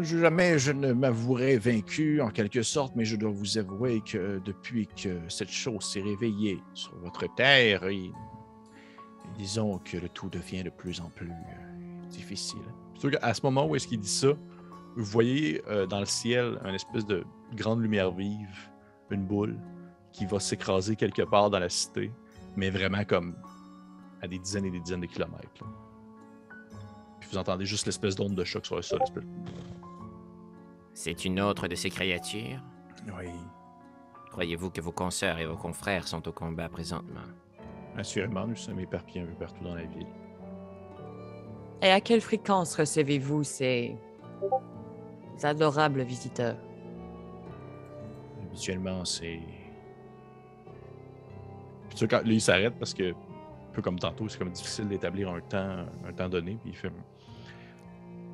Jamais je ne m'avouerai vaincu, en quelque sorte, mais je dois vous avouer que depuis que cette chose s'est réveillée sur votre terre, disons que le tout devient de plus en plus difficile. Surtout qu'à ce moment où est-ce qu'il dit ça, vous voyez dans le ciel une espèce de grande lumière vive, une boule qui va s'écraser quelque part dans la cité, mais vraiment comme à des dizaines et des dizaines de kilomètres. Là. Puis vous entendez juste l'espèce d'onde de choc sur le sol. C'est une autre de ces créatures? Oui. Croyez-vous que vos consoeurs et vos confrères sont au combat présentement? Assurément, nous sommes éparpillés un peu partout dans la ville. Et à quelle fréquence recevez-vous ces adorables visiteurs? Habituellement, c'est... Puis là, il s'arrête parce que, un peu comme tantôt, c'est comme difficile d'établir un temps donné, puis il fait...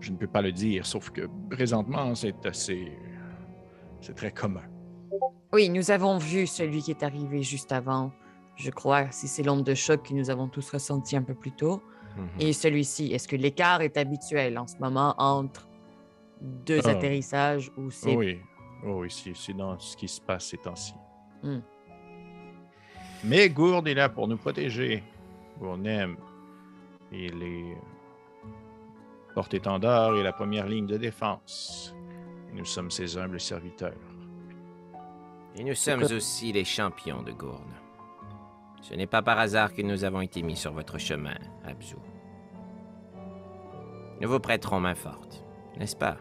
Je ne peux pas le dire, sauf que présentement, c'est très commun. Oui, nous avons vu celui qui est arrivé juste avant. Je crois, si c'est l'onde de choc que nous avons tous ressenti un peu plus tôt. Et celui-ci, est-ce que l'écart est habituel en ce moment entre deux atterrissages ou c'est... Oui, oui, c'est dans ce qui se passe ces temps-ci. Hmm. Mais Gourde est là pour nous protéger. Gournem, il est porte-étendard et la première ligne de défense. Et nous sommes ses humbles serviteurs. Et nous sommes aussi les champions de Gourne. Ce n'est pas par hasard que nous avons été mis sur votre chemin, Abzu. Nous vous prêterons main forte, n'est-ce pas?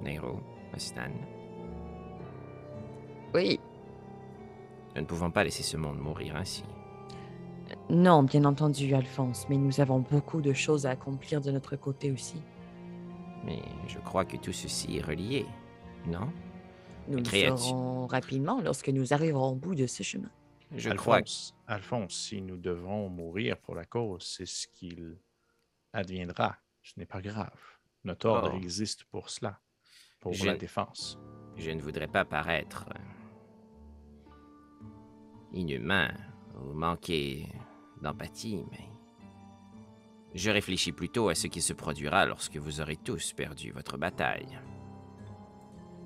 Nero, Astan. Oui. Nous ne pouvons pas laisser ce monde mourir ainsi. Non, bien entendu, Alphonse, mais nous avons beaucoup de choses à accomplir de notre côté aussi. Mais je crois que tout ceci est relié, non? Nous le saurons rapidement lorsque nous arriverons au bout de ce chemin. Alphonse, si nous devons mourir pour la cause, c'est ce qu'il adviendra. Ce n'est pas grave. Notre ordre existe pour cela, pour la défense. Je ne voudrais pas paraître inhumain ou manquer d'empathie, mais je réfléchis plutôt à ce qui se produira lorsque vous aurez tous perdu votre bataille.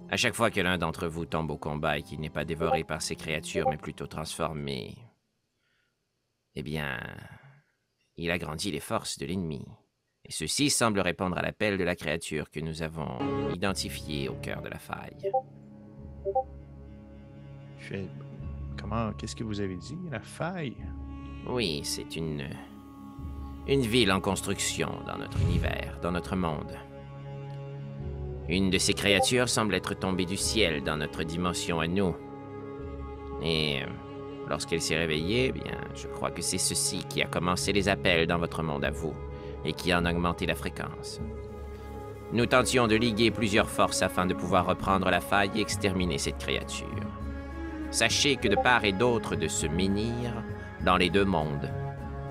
À chaque fois que l'un d'entre vous tombe au combat et qu'il n'est pas dévoré par ces créatures, mais plutôt transformé, eh bien, il agrandit les forces de l'ennemi. Et ceci semble répondre à l'appel de la créature que nous avons identifiée au cœur de la faille. Qu'est-ce que vous avez dit, la faille? Oui, c'est une ville en construction dans notre univers, dans notre monde. Une de ces créatures semble être tombée du ciel dans notre dimension à nous. Et lorsqu'elle s'est réveillée, eh bien, je crois que c'est ceci qui a commencé les appels dans votre monde à vous, et qui en a augmenté la fréquence. Nous tentions de liguer plusieurs forces afin de pouvoir reprendre la faille et exterminer cette créature. Sachez que de part et d'autre de ce menhir, dans les deux mondes,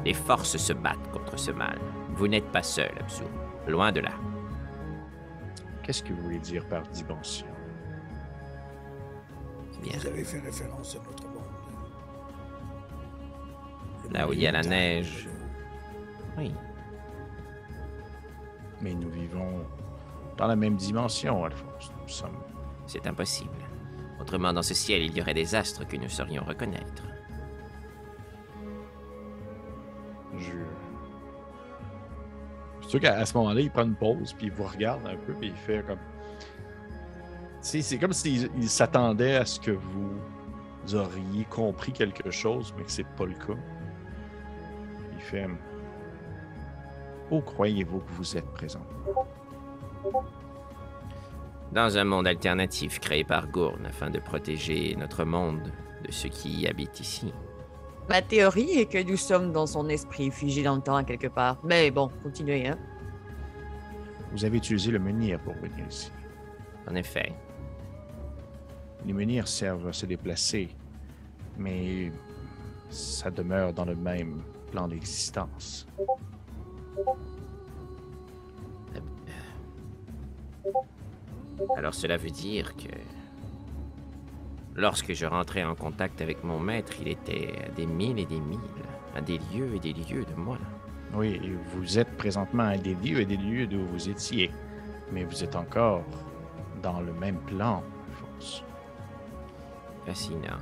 les forces se battent contre ce mal. Vous n'êtes pas seul, Abzu. Loin de là. Qu'est-ce que vous voulez dire par dimension? Bien. Vous avez fait référence à notre monde. Là où il y a la neige. Oui. Mais nous vivons dans la même dimension, Alphonse. Nous sommes... C'est impossible. Autrement, dans ce ciel, il y aurait des astres que nous saurions reconnaître. C'est sûr qu'à ce moment-là, il prend une pause, puis il vous regarde un peu, puis il fait comme... C'est comme s'il s'attendait à ce que vous auriez compris quelque chose, mais que c'est pas le cas. Il fait... Où croyez-vous que vous êtes présent? Dans un monde alternatif créé par Gourne afin de protéger notre monde de ceux qui y habitent ici. Ma théorie est que nous sommes dans son esprit, figé dans le temps à quelque part. Mais bon, continuez, hein. Vous avez utilisé le menhir pour venir ici. En effet. Les menhirs servent à se déplacer, mais ça demeure dans le même plan d'existence. Alors cela veut dire que lorsque je rentrais en contact avec mon maître, il était à des milles et des milles, à des lieues et des lieues de moi. Oui, et vous êtes présentement à des lieues et des lieues d'où vous étiez, mais vous êtes encore dans le même plan, Alphonse. Fascinant.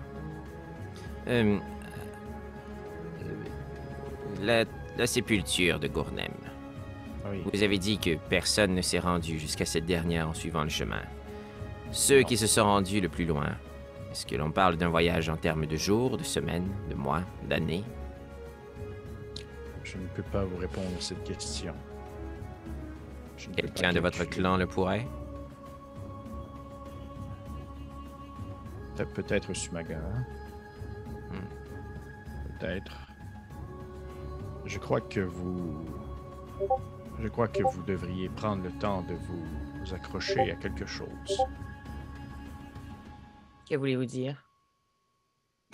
La sépulture de Gournem. Oui. Vous avez dit que personne ne s'est rendu jusqu'à cette dernière en suivant le chemin. Ceux qui se sont rendus le plus loin, est-ce que l'on parle d'un voyage en termes de jours, de semaines, de mois, d'années? Je ne peux pas vous répondre à cette question. Quelqu'un de votre clan le pourrait? Peut-être Sumaga. Peut-être. Je crois que vous devriez prendre le temps de vous accrocher à quelque chose. Que voulez-vous dire?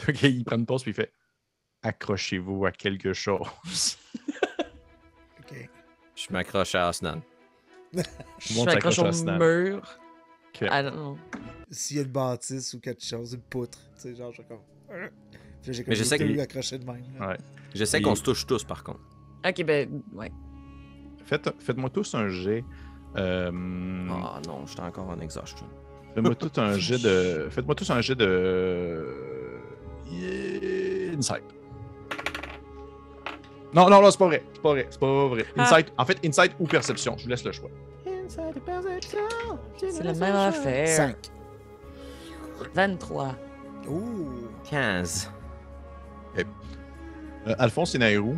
Ok, il prend une pause puis il fait « Accrochez-vous à quelque chose. » OK. Je m'accroche à Asnan. Je m'accroche au mur. Okay. I don't know. S'il y a une bâtisse ou quelque chose, une poutre, tu sais, genre, comme... Puis j'ai Mais je sais que- accroché de même. Là. Ouais. Je sais qu'on se touche tous, par contre. Ok, ben, ouais. Faites-moi tous un jet Ah non, j'étais encore en exhaustion. Faites-moi tous un jet de. Faites-moi tous un jet de. Insight. Non, c'est pas vrai. C'est pas vrai. Insight, en fait, insight ou perception. Je vous laisse le choix. C'est la même affaire. 5. 23. Ouh. 15. Alphonse et Nairou.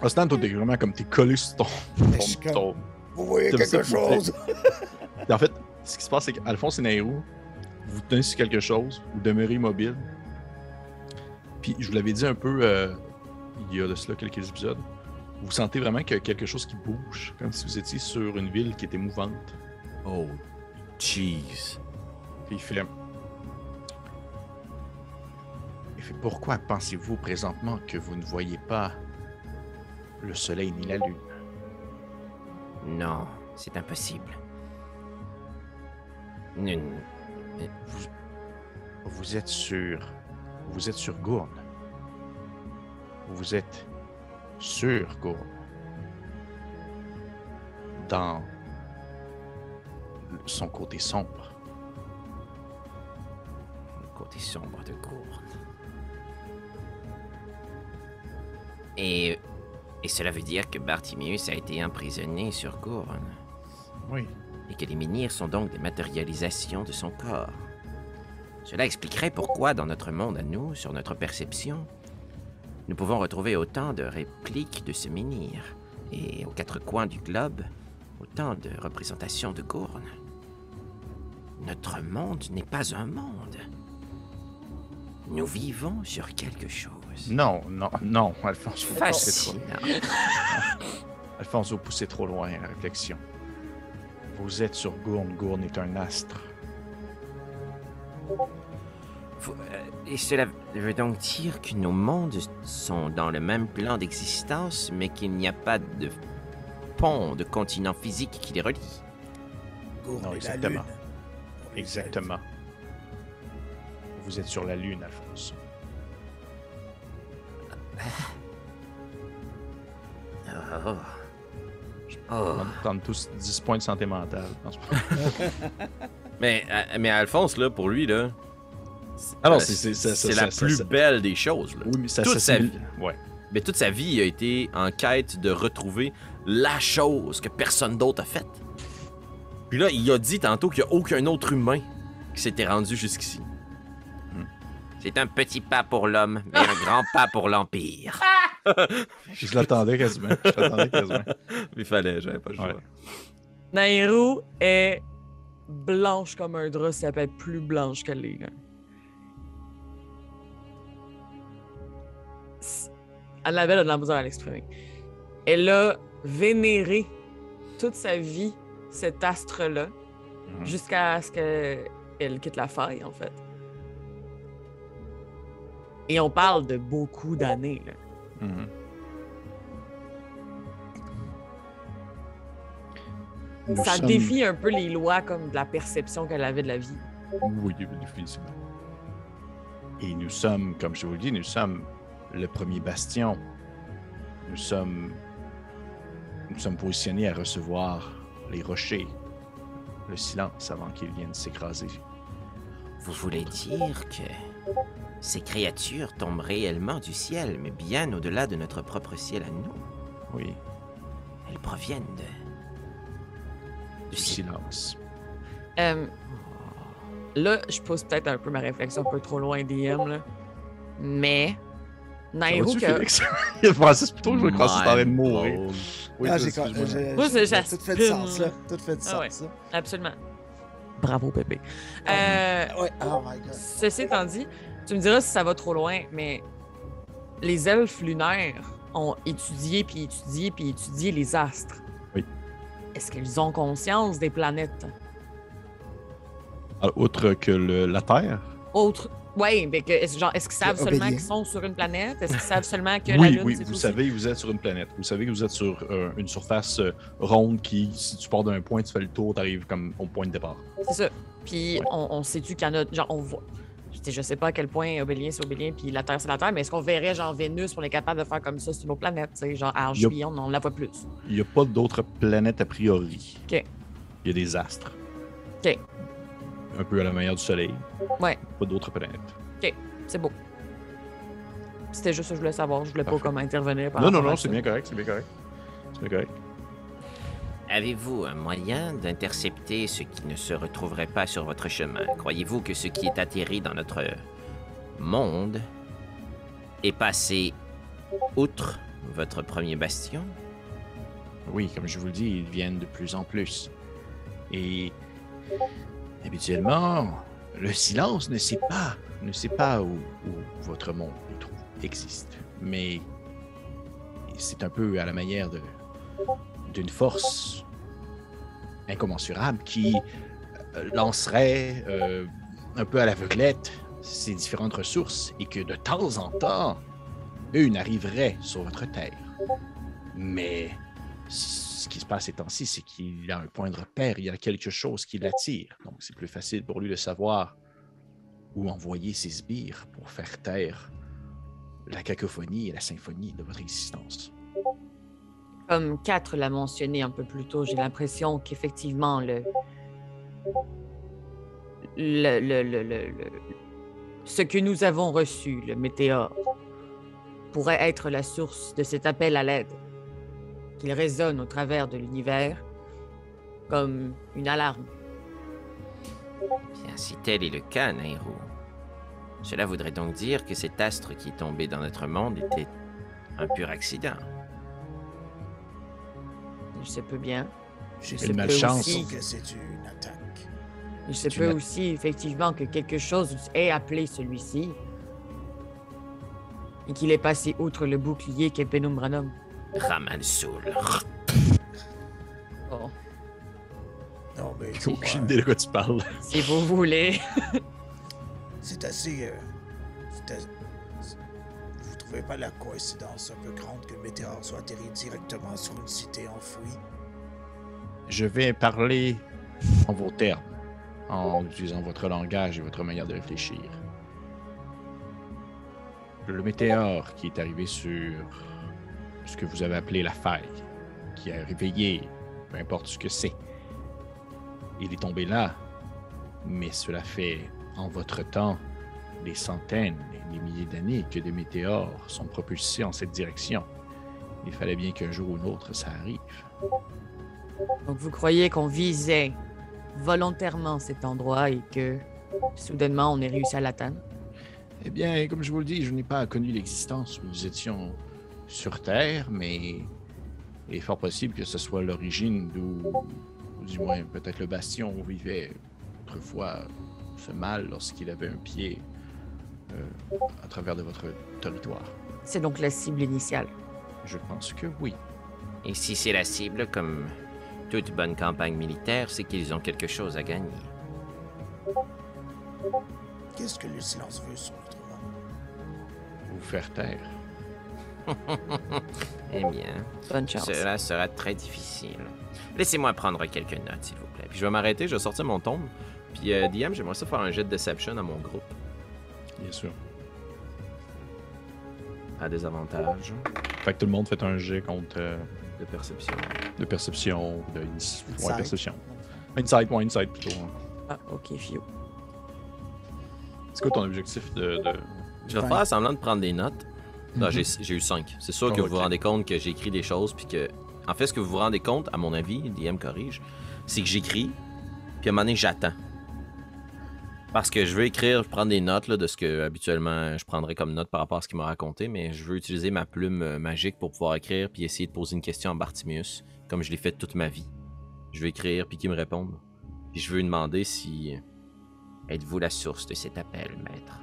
Stan, toi, t'es vraiment comme t'es collé sur ton. Vous voyez Comme ça, quelque chose? En fait, ce qui se passe, c'est qu'Alphonse et Nairou, vous tenez sur quelque chose, vous demeurez immobile. Puis, je vous l'avais dit un peu il y a de cela quelques épisodes, vous sentez vraiment qu'il y a quelque chose qui bouge, comme si vous étiez sur une ville qui était mouvante. Oh, jeez. Puis il fait, pourquoi pensez-vous présentement que vous ne voyez pas le soleil ni la lune? Non, c'est impossible. Vous êtes sur Gourne. Vous êtes sur Gourne. Dans son côté sombre. Le côté sombre de Gourne. Et cela veut dire que Bartimius a été emprisonné sur Gourne. Oui. Et que les menhirs sont donc des matérialisations de son corps. Cela expliquerait pourquoi, dans notre monde à nous, sur notre perception, nous pouvons retrouver autant de répliques de ce menhir, et aux quatre coins du globe, autant de représentations de Gourne. Notre monde n'est pas un monde. Nous vivons sur quelque chose. Non, Alphonse, vous poussez trop. Fascinant. Alphonse, vous poussez trop loin la réflexion. Vous êtes sur Gourne. Gourne est un astre. Et cela veut donc dire que nos mondes sont dans le même plan d'existence, mais qu'il n'y a pas de pont, de continent physique qui les relie. Gourne Non, et la exactement. lune. Exactement. Vous êtes sur la lune, Alphonse. Oh. On va prendre tous 10 points de santé mentale. Non, c'est pas- Mais Alphonse, là, pour lui, là. Alors, c'est la plus belle des choses, là. Oui, mais ça Toute sa vie. Ouais. Mais toute sa vie, il a été en quête de retrouver la chose que personne d'autre a faite. Puis là, il a dit tantôt qu'il n'y a aucun autre humain qui s'était rendu jusqu'ici. C'est un petit pas pour l'homme, mais un grand pas pour l'Empire. Je l'attendais quasiment. Il fallait, j'avais pas le choix. Ouais. Nairou est blanche comme un drap, ça peut être plus blanche qu'elle l'est. Là. Elle avait de la misère à l'exprimer. Elle a vénéré toute sa vie cet astre-là, jusqu'à ce qu'elle quitte la faille, en fait. Et on parle de beaucoup d'années, là. Ça défie un peu les lois comme de la perception qu'elle avait de la vie. Oui, définitivement. Et nous sommes, comme je vous le dis, nous sommes le premier bastion. Nous sommes positionnés à recevoir les rochers, le silence avant qu'ils viennent s'écraser. Vous voulez dire que ces créatures tombent réellement du ciel, mais bien au-delà de notre propre ciel à nous? Oui, Elles proviennent du silence. Là, je pose peut-être un peu ma réflexion un peu trop loin DM, là. Mais Nairou Ça va-tu, que... Félix? Il pensait plutôt que je vais croire que tu en train de mourir. Oui, Ah, excuse-moi. Moi, c'est tout fait du sens, là. Tout fait du sens, ouais. ça. Absolument. Bravo, Pépé. Ouais, oh my god. Ceci étant dit, tu me diras si ça va trop loin, mais les elfes lunaires ont étudié, puis étudié, puis étudié les astres. Oui. Est-ce qu'ils ont conscience des planètes? Alors, outre que la Terre? Autre. Oui, mais est-ce qu'ils savent seulement Obélien. qu'ils sont sur une planète? Est-ce qu'ils savent seulement que la Lune, Oui, c'est vous aussi? savez que vous êtes sur une planète. Vous savez que vous êtes sur une surface ronde qui, si tu pars d'un point, tu fais le tour, tu arrives comme au point de départ. C'est ça. Puis on sait-tu qu'il y en a... Genre, on voit... je sais pas à quel point Obélien, c'est Obélien, puis la Terre, c'est la Terre, mais est-ce qu'on verrait, genre, Vénus, on est capable de faire comme ça sur nos planètes, tu sais, genre, Arche-Bion, on la voit plus. Il n'y a pas d'autres planètes a priori. OK. Il y a des astres. OK. Un peu à la manière du Soleil. Ouais. Pas d'autres planètes. OK, c'est beau. C'était juste ça que je voulais savoir. Je voulais Parfait. pas comme intervenir. Non, c'est bien correct, c'est bien correct. C'est bien correct. Avez-vous un moyen d'intercepter ce qui ne se retrouverait pas sur votre chemin? Croyez-vous que ce qui est atterri dans notre monde est passé outre votre premier bastion? Oui, comme je vous le dis, ils viennent de plus en plus. Et habituellement, le silence ne sait pas où votre monde existe. Mais c'est un peu à la manière d'une force incommensurable qui lancerait un peu à l'aveuglette ces différentes ressources et que de temps en temps, une arriverait sur votre terre. Mais ce qui se passe ces temps-ci, c'est qu'il a un point de repère, il y a quelque chose qui l'attire. Donc c'est plus facile pour lui de savoir où envoyer ses sbires pour faire taire la cacophonie et la symphonie de votre existence. Comme 4 l'a mentionné un peu plus tôt, j'ai l'impression qu'effectivement, ce que nous avons reçu, le météore, pourrait être la source de cet appel à l'aide, qu'il résonne au travers de l'univers comme une alarme. Bien, si tel est le cas, Nairo, cela voudrait donc dire que cet astre qui est tombé dans notre monde était un pur accident. Il se peut bien. J'ai C'est une malchance. malchance que c'est une attaque. Il se peut aussi, effectivement, que quelque chose ait appelé celui-ci et qu'il est passé outre le bouclier qu'est Penumbranum. Ramansoul. Bon, Non, mais J'ai aucune idée de quoi tu parles. si vous voulez. c'est assez... Vous trouvez pas la coïncidence un peu grande que le météore soit atterri directement sur une cité enfouie? Je vais parler en vos termes, en utilisant votre langage et votre manière de réfléchir. Le météore qui est arrivé sur ce que vous avez appelé la faille, qui a réveillé, peu importe ce que c'est, il est tombé là, mais cela fait en votre temps des centaines, des milliers d'années que des météores sont propulsés en cette direction. Il fallait bien qu'un jour ou l'autre ça arrive. Donc vous croyez qu'on visait volontairement cet endroit et que soudainement on ait réussi à l'atteindre? Eh bien, comme je vous le dis, je n'ai pas connu l'existence où nous étions sur Terre, mais il est fort possible que ce soit l'origine d'où, ou du moins peut-être le bastion où vivait autrefois ce mâle lorsqu'il avait un pied à travers de votre territoire. C'est donc la cible initiale. Je pense que oui. Et si c'est la cible, comme toute bonne campagne militaire, c'est qu'ils ont quelque chose à gagner. Qu'est-ce que le silence veut sur notre monde? Vous faire taire. Eh bien, Bonne chance. cela sera très difficile. Laissez-moi prendre quelques notes, s'il vous plaît. Puis je vais m'arrêter, je vais sortir mon tombe. Puis DM, j'aimerais ça faire un jet de Deception à mon groupe. Bien sûr. À des avantages. Fait que tout le monde fait un jet contre De perception. de perception, de Insight. ouais, perception. Insight plutôt. Hein. Ah, ok, Fio. C'est quoi ton objectif de... Je vais faire semblant de prendre des notes. Non, j'ai eu 5. C'est sûr que Oh, vous vous ok. rendez compte que j'écris des choses, puis que... En fait, ce que vous vous rendez compte, à mon avis, DM corrige, c'est que j'écris, puis à un moment donné, j'attends. Parce que je veux écrire, prendre des notes là, de ce que habituellement je prendrais comme note par rapport à ce qu'il m'a raconté, mais je veux utiliser ma plume magique pour pouvoir écrire, puis essayer de poser une question à Bartimius, comme je l'ai fait toute ma vie. Je veux écrire, puis qu'il me réponde. Puis je veux lui demander si... Êtes-vous la source de cet appel, maître?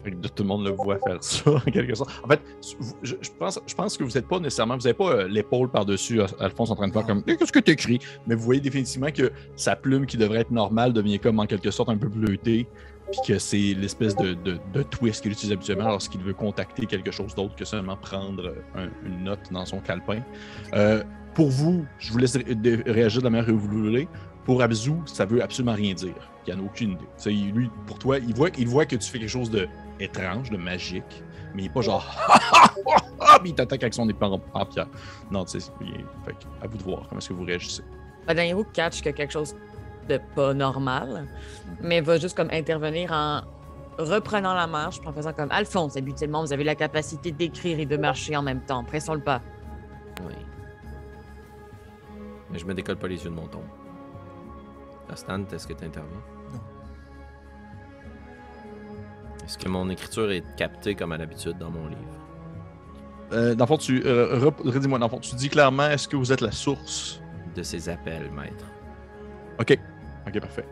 Fait que tout le monde le voit faire ça, en quelque sorte. En fait, je pense que vous n'êtes pas nécessairement... Vous n'avez pas l'épaule par-dessus Alphonse en train de faire comme « Qu'est-ce que tu écris? » Mais vous voyez définitivement que sa plume, qui devrait être normale, devient comme en quelque sorte un peu bleutée, puis que c'est l'espèce de twist qu'il utilise habituellement lorsqu'il veut contacter quelque chose d'autre que seulement prendre une note dans son calepin. Pour vous, je vous laisse réagir de la manière que vous voulez. Pour Abzu, ça veut absolument rien dire. Il n'en a aucune idée. T'sais, lui, pour toi, il voit que tu fais quelque chose d'étrange, de magique, mais il n'est pas genre puis il t'attaque avec son épée en pierre. Non, tu sais, fait à vous de voir comment est-ce que vous réagissez. Nairou catch qu'il y a quelque chose de pas normal, mais va juste comme intervenir en reprenant la marche, puis en faisant comme Alphonse, habituellement, vous avez la capacité d'écrire et de marcher en même temps. Pressons le pas. Oui. Mais je me décolle pas les yeux de mon tombe. Stan, est-ce que tu interviens? Non. Est-ce que mon écriture est captée comme à l'habitude dans mon livre? Dans le fond, redis-moi, dans le fond, tu dis clairement, est-ce que vous êtes la source? De ces appels, maître. OK, parfait.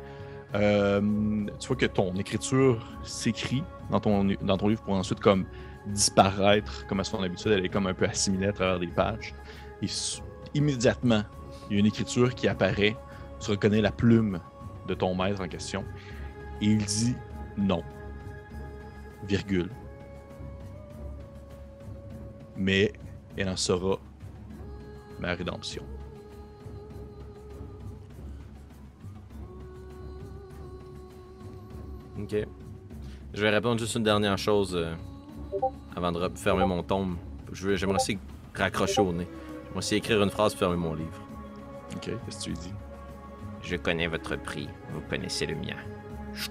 Tu vois que ton écriture s'écrit dans ton livre pour ensuite comme disparaître, comme à son habitude, elle est comme un peu assimilée à travers des pages. Et immédiatement, il y a une écriture qui apparaît. Tu reconnais la plume de ton maître en question. Et il dit non. Virgule. Mais elle en sera ma rédemption. OK. Je vais répondre juste une dernière chose avant de fermer mon tombe. J'aimerais aussi raccrocher au nez. J'aimerais aussi écrire une phrase pour fermer mon livre. OK, qu'est-ce que tu lui dis? Je connais votre prix. Vous connaissez le mien. Je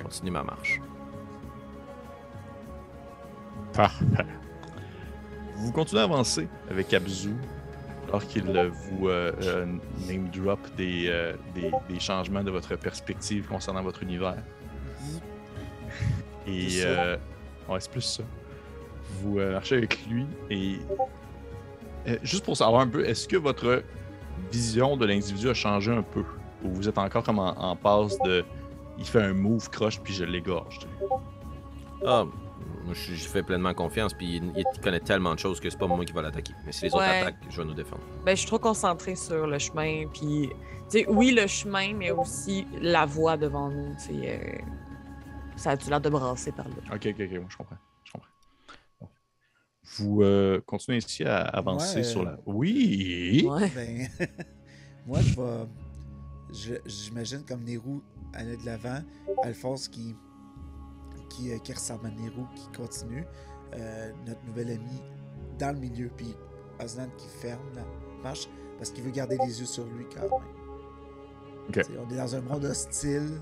continue ma marche. Parfait. Vous continuez à avancer avec Abzu, alors qu'il vous name drop des changements de votre perspective concernant votre univers. Et ouais, c'est plus ça. Vous marchez avec lui et juste pour savoir un peu, est-ce que votre vision de l'individu a changé un peu? Ou vous êtes encore comme en passe de il fait un move croche puis je l'égorge? Ah, moi je fais pleinement confiance puis il connaît tellement de choses que c'est pas moi qui va l'attaquer. Mais si les autres attaquent, je vais nous défendre. Ben, je suis trop concentrée sur le chemin, puis tu sais, oui, le chemin, mais aussi la voie devant nous. Ça a-tu l'air de brasser par là? Ok, moi je comprends. Vous continuez ici à avancer sur la... Oui! Ouais. Ben, moi, j'imagine comme Nehru allait de l'avant, Alphonse qui ressemble à Nehru, qui continue, notre nouvel ami dans le milieu, puis Osnan qui ferme la marche parce qu'il veut garder les yeux sur lui quand même. Okay. On est dans un monde hostile.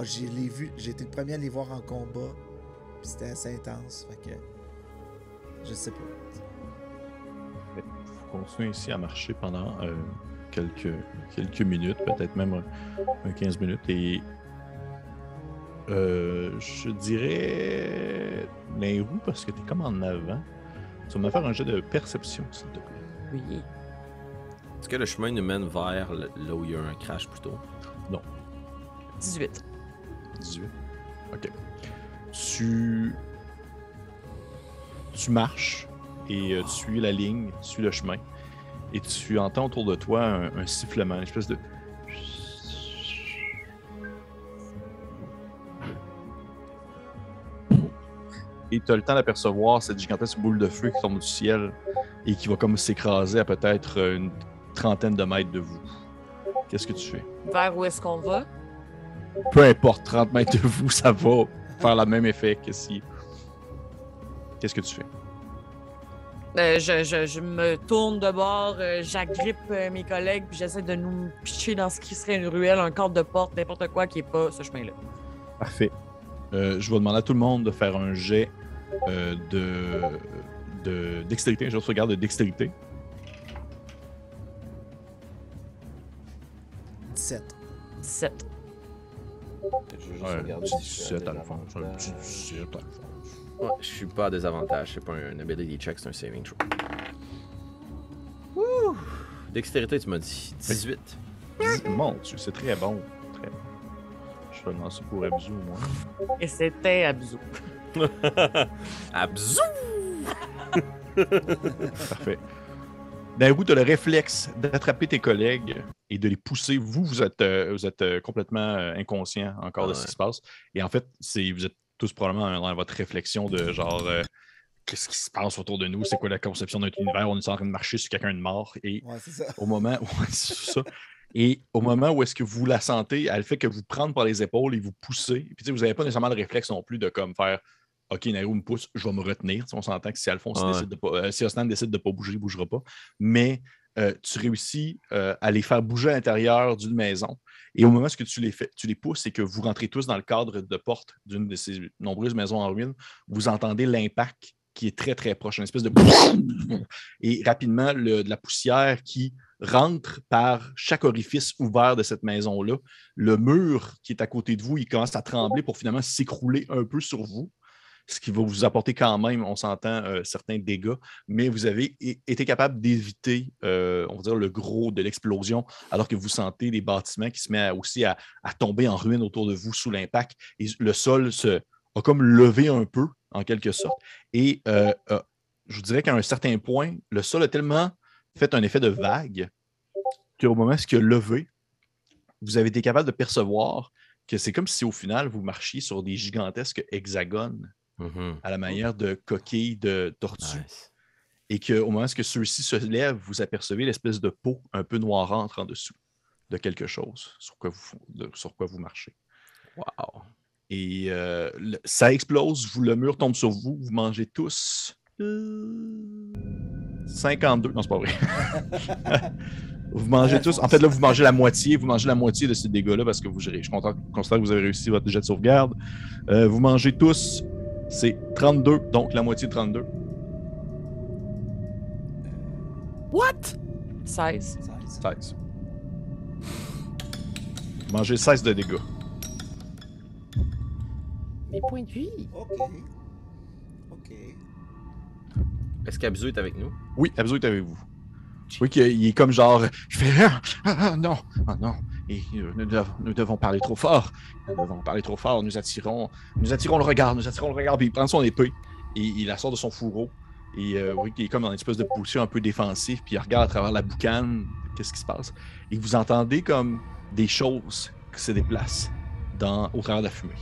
J'ai été le premier à les voir en combat, puis c'était assez intense, fait que je sais pas. Vous continuez ici à marcher pendant quelques minutes, peut-être même un 15 minutes, et je dirais Nairou, parce que t'es comme en avant. Tu vas me faire un jet de perception, s'il te plaît. Oui. Est-ce que le chemin nous mène vers là où il y a un crash plutôt? Non. 18. 18. OK. Tu marches et tu suis la ligne, tu suis le chemin et tu entends autour de toi un sifflement, une espèce de... Et tu as le temps d'apercevoir cette gigantesque boule de feu qui tombe du ciel et qui va comme s'écraser à peut-être une trentaine de mètres de vous. Qu'est-ce que tu fais? Vers où est-ce qu'on va? Peu importe, 30 mètres de vous, ça va faire le même effet que si... Qu'est-ce que tu fais? Je me tourne de bord, j'agrippe mes collègues, puis j'essaie de nous pitcher dans ce qui serait une ruelle, un cadre de porte, n'importe quoi qui n'est pas ce chemin-là. Parfait. Je vais demander à tout le monde de faire un jet de dextérité, je regarde de dextérité. 17. 17. Je vais juste regarder si je suis 17 à Alphonse. Un petit 17 Alphonse. Ouais, je suis pas à désavantage, c'est pas un ability check, c'est un saving throw. Wouh! Dextérité, tu m'as dit 18. Mon Dieu, c'est très bon. Très bon. Je vais demander ça pour Abzu au moins. Et c'était Abzu. Abzu! Parfait. Nairou, tu as le réflexe d'attraper tes collègues et de les pousser. Vous êtes complètement inconscient encore de ce qui se passe. Et en fait, vous êtes tous probablement dans votre réflexion de genre qu'est-ce qui se passe autour de nous, c'est quoi la conception de notre univers, on est en train de marcher sur quelqu'un de mort. Et Ouais, c'est ça. au moment c'est ça. Et au moment où est-ce que vous la sentez, elle fait que vous prendre par les épaules et vous poussez. Puis vous n'avez pas nécessairement le réflexe non plus de comme faire OK, Nairo me pousse, je vais me retenir. On s'entend que si Alphonse décide de pas, si Osnan décide de ne pas bouger, il ne bougera pas. Mais tu réussis à les faire bouger à l'intérieur d'une maison. Et au moment où tu les pousses et que vous rentrez tous dans le cadre de porte d'une de ces nombreuses maisons en ruine, vous entendez l'impact qui est très, très proche, une espèce de... Et rapidement, de la poussière qui rentre par chaque orifice ouvert de cette maison-là. Le mur qui est à côté de vous, il commence à trembler pour finalement s'écrouler un peu sur vous, ce qui va vous apporter quand même, on s'entend, certains dégâts, mais vous avez été capable d'éviter, on va dire, le gros de l'explosion, alors que vous sentez les bâtiments qui se mettent aussi à tomber en ruine autour de vous sous l'impact, et le sol a comme levé un peu, en quelque sorte, et je vous dirais qu'à un certain point, le sol a tellement fait un effet de vague qu'au moment où il a levé, vous avez été capable de percevoir que c'est comme si au final, vous marchiez sur des gigantesques hexagones à la manière de coquilles de tortues. Nice. Et qu'au moment où ceux-ci se lèvent, vous apercevez l'espèce de peau un peu noirâtre en dessous de quelque chose sur quoi vous marchez. Wow! Et ça explose, le mur tombe sur vous, vous mangez tous 52. Non, c'est pas vrai. Vous mangez tous. En fait, là, vous mangez la moitié de ces dégâts-là parce que je suis content de constater que vous avez réussi votre jet de sauvegarde. Vous mangez tous, c'est 32, donc la moitié de 32. What? 16. Vous mangez 16 de dégâts. Mes points de vie. OK. Est-ce qu'Abzu est avec nous? Oui, Abzu est avec vous. Oui, il est comme genre... Il fait... non. Et nous devons parler trop fort. Nous attirons le regard. Puis il prend son épée et il la sort de son fourreau. Et oui, il est comme dans une espèce de position un peu défensive. Puis il regarde à travers la boucane. Qu'est-ce qui se passe? Et vous entendez comme des choses qui se déplacent au travers de la fumée.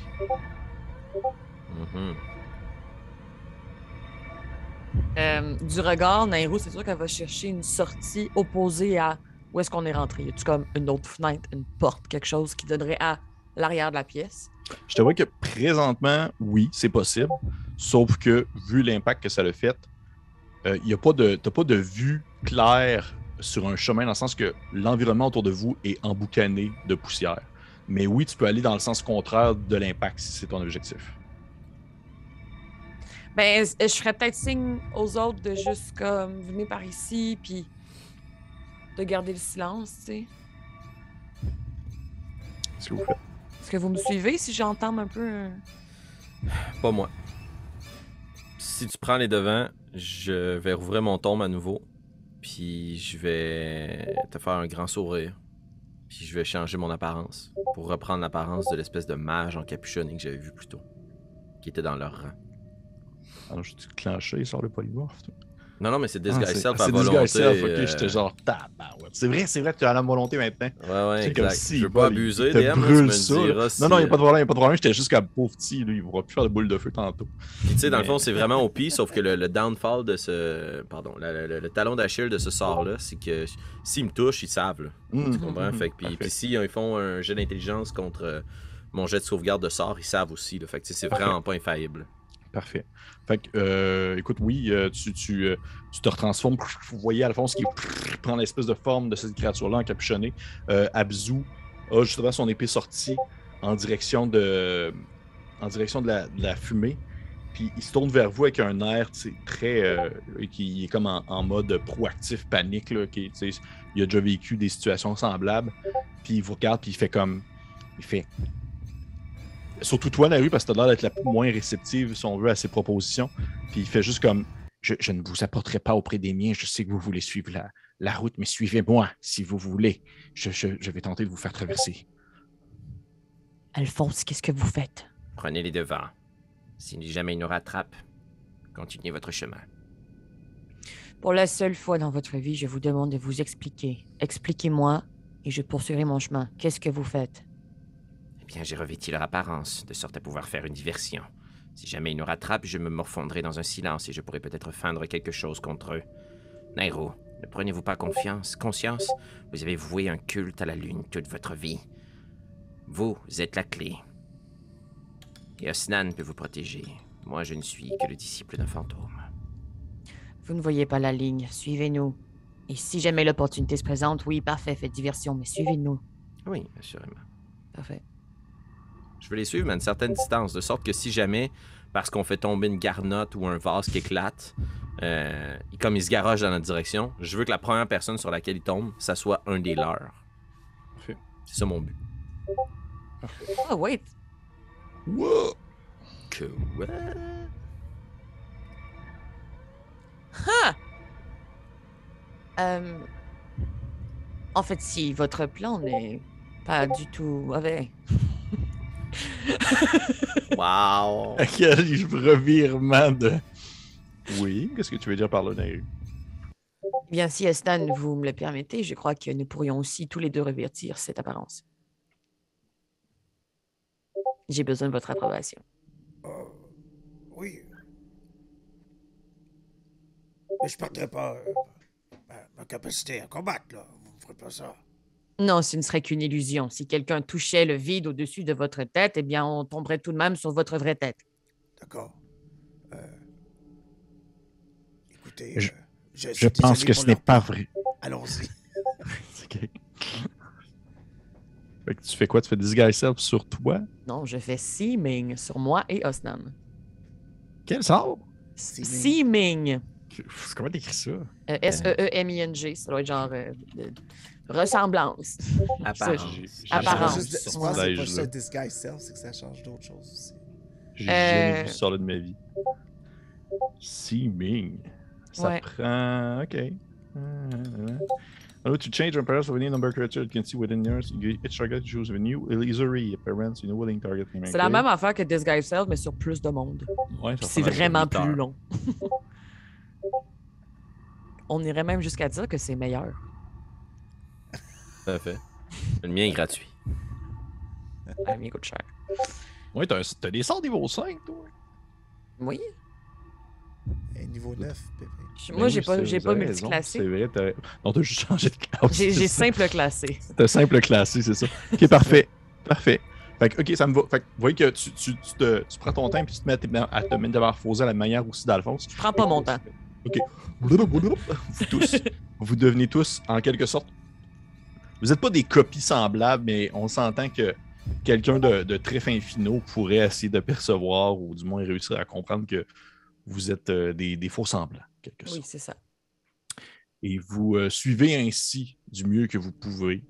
Du regard, Nairo, c'est sûr qu'elle va chercher une sortie opposée à où est-ce qu'on est rentré. Y a-tu comme une autre fenêtre, une porte, quelque chose qui donnerait à l'arrière de la pièce? Je te vois que présentement, oui, c'est possible. Sauf que, vu l'impact que ça a fait, t'as pas de vue claire sur un chemin, dans le sens que l'environnement autour de vous est emboucané de poussière. Mais oui, tu peux aller dans le sens contraire de l'impact si c'est ton objectif. Ben, je ferais peut-être signe aux autres de juste comme venir par ici, puis de garder le silence, tu sais. Qu'est-ce que vous faites? Est-ce que vous me suivez si j'entame un peu? Pas moi. Si tu prends les devants, je vais rouvrir mon tombe à nouveau, puis je vais te faire un grand sourire, puis je vais changer mon apparence pour reprendre l'apparence de l'espèce de mage encapuchonné que j'avais vu plus tôt, qui était dans leur rang. Alors, je suis clenché, il sort le polymorphe. Non, mais c'est Disguise Self à volonté. C'est Disguise Self, ok, j'étais genre tabarouette. C'est vrai, tu as la volonté maintenant. Ouais, exact. Si, je veux pas abuser, DM, tu me diras si... Non, il n'y a pas de problème, j'étais juste comme pauvre petit, lui, il ne pourra plus faire de boule de feu tantôt. Puis tu sais, dans le fond, c'est vraiment OP, sauf que le downfall de ce... Pardon, le talon d'Achille de ce sort-là, c'est que s'ils me touchent, ils savent, là. Tu comprends? Fait que, puis si ils font un jet d'intelligence contre mon jet de sauvegarde de sort, ils savent aussi, là. Fait que c'est vraiment pas infaillible. Parfait. Fait que, écoute, oui, tu te retransformes. Vous voyez Alphonse qui prend l'espèce de forme de cette créature-là encapuchonnée. Abzu a justement son épée sortie en direction de la fumée. Puis il se tourne vers vous avec un air très... qui est comme en mode proactif, panique. Là, il a déjà vécu des situations semblables. Puis il vous regarde, puis il fait comme... Surtout toi, Naru, parce que tu as l'air d'être la moins réceptive, si on veut, à ses propositions. Puis il fait juste comme, je ne vous apporterai pas auprès des miens, je sais que vous voulez suivre la route, mais suivez-moi, si vous voulez. Je vais tenter de vous faire traverser. Alphonse, qu'est-ce que vous faites? Prenez les devants. Si jamais il nous rattrape, continuez votre chemin. Pour la seule fois dans votre vie, je vous demande de vous expliquer. Expliquez-moi et je poursuivrai mon chemin. Qu'est-ce que vous faites? Eh bien, j'ai revêti leur apparence, de sorte à pouvoir faire une diversion. Si jamais ils nous rattrapent, je me morfondrai dans un silence et je pourrai peut-être feindre quelque chose contre eux. Nairo, ne prenez-vous pas conscience? Vous avez voué un culte à la lune toute votre vie. Vous êtes la clé. Et Osnan peut vous protéger. Moi, je ne suis que le disciple d'un fantôme. Vous ne voyez pas la ligne. Suivez-nous. Et si jamais l'opportunité se présente, oui, parfait, faites diversion, mais suivez-nous. Oui, assurément. Parfait. Je veux les suivre, mais à une certaine distance, de sorte que si jamais, parce qu'on fait tomber une garnotte ou un vase qui éclate, comme ils se garagent dans notre direction, je veux que la première personne sur laquelle ils tombent, ça soit un des leurs. Parfait. C'est ça mon but. Oh, wait. Wow! Quoi? En fait, si votre plan n'est pas du tout mauvais. Wow! Quel revirement de... Oui, qu'est-ce que tu veux dire par là, Nairu? Eh bien, si Stan, vous me le permettez, je crois que nous pourrions aussi tous les deux revertir cette apparence. J'ai besoin de votre approbation. Oui. Mais je perdrai pas ma capacité à combattre, là. Vous ne ferez pas ça. Non, ce ne serait qu'une illusion. Si quelqu'un touchait le vide au-dessus de votre tête, eh bien, on tomberait tout de même sur votre vraie tête. D'accord. Écoutez, Je pense que ce n'est pas vrai. Allons-y. Okay. Fait que tu fais quoi? Tu fais Disguise Self sur toi? Non, je fais Seeming sur moi et Osnan. Quel sort? Seeming. Comment t'écris ça? S-E-E-M-I-N-G. Ça doit être genre ressemblance. Apparence. Apparence. Je pense que c'est pas ça, Disguise Self, c'est que ça change d'autres choses aussi. J'ai jamais vu ça là de ma vie. Seeming. Ça prend... OK. To change your appearance of any number of creatures you can see within yours, each target choose a new illusory appearance in a willing target. C'est la même affaire que Disguise Self, mais sur plus de monde. Ouais, c'est vraiment plus long. On irait même jusqu'à dire que c'est meilleur. Tout à fait. Le mien est gratuit. Le mien coûte cher. Ouais, t'as des sorts niveau 5, toi? Oui. Et niveau 9, bébé. Moi, j'ai pas multiclassé. C'est vrai, non, t'as juste changé de classe. J'ai simple classé. T'as simple classé, c'est ça. Ok, parfait. Parfait. Fait que, ok, ça me va. Fait que, vous voyez que tu prends ton temps et tu te mets à te métamorphoser à la manière aussi d'Alphonse. Je prends pas mon temps. Ok. Vous devenez tous, en quelque sorte, vous n'êtes pas des copies semblables, mais on s'entend que quelqu'un de très fin finot pourrait essayer de percevoir ou du moins réussir à comprendre que vous êtes des faux semblants, quelque sorte. Oui, c'est ça. Et vous suivez ainsi du mieux que vous pouvez.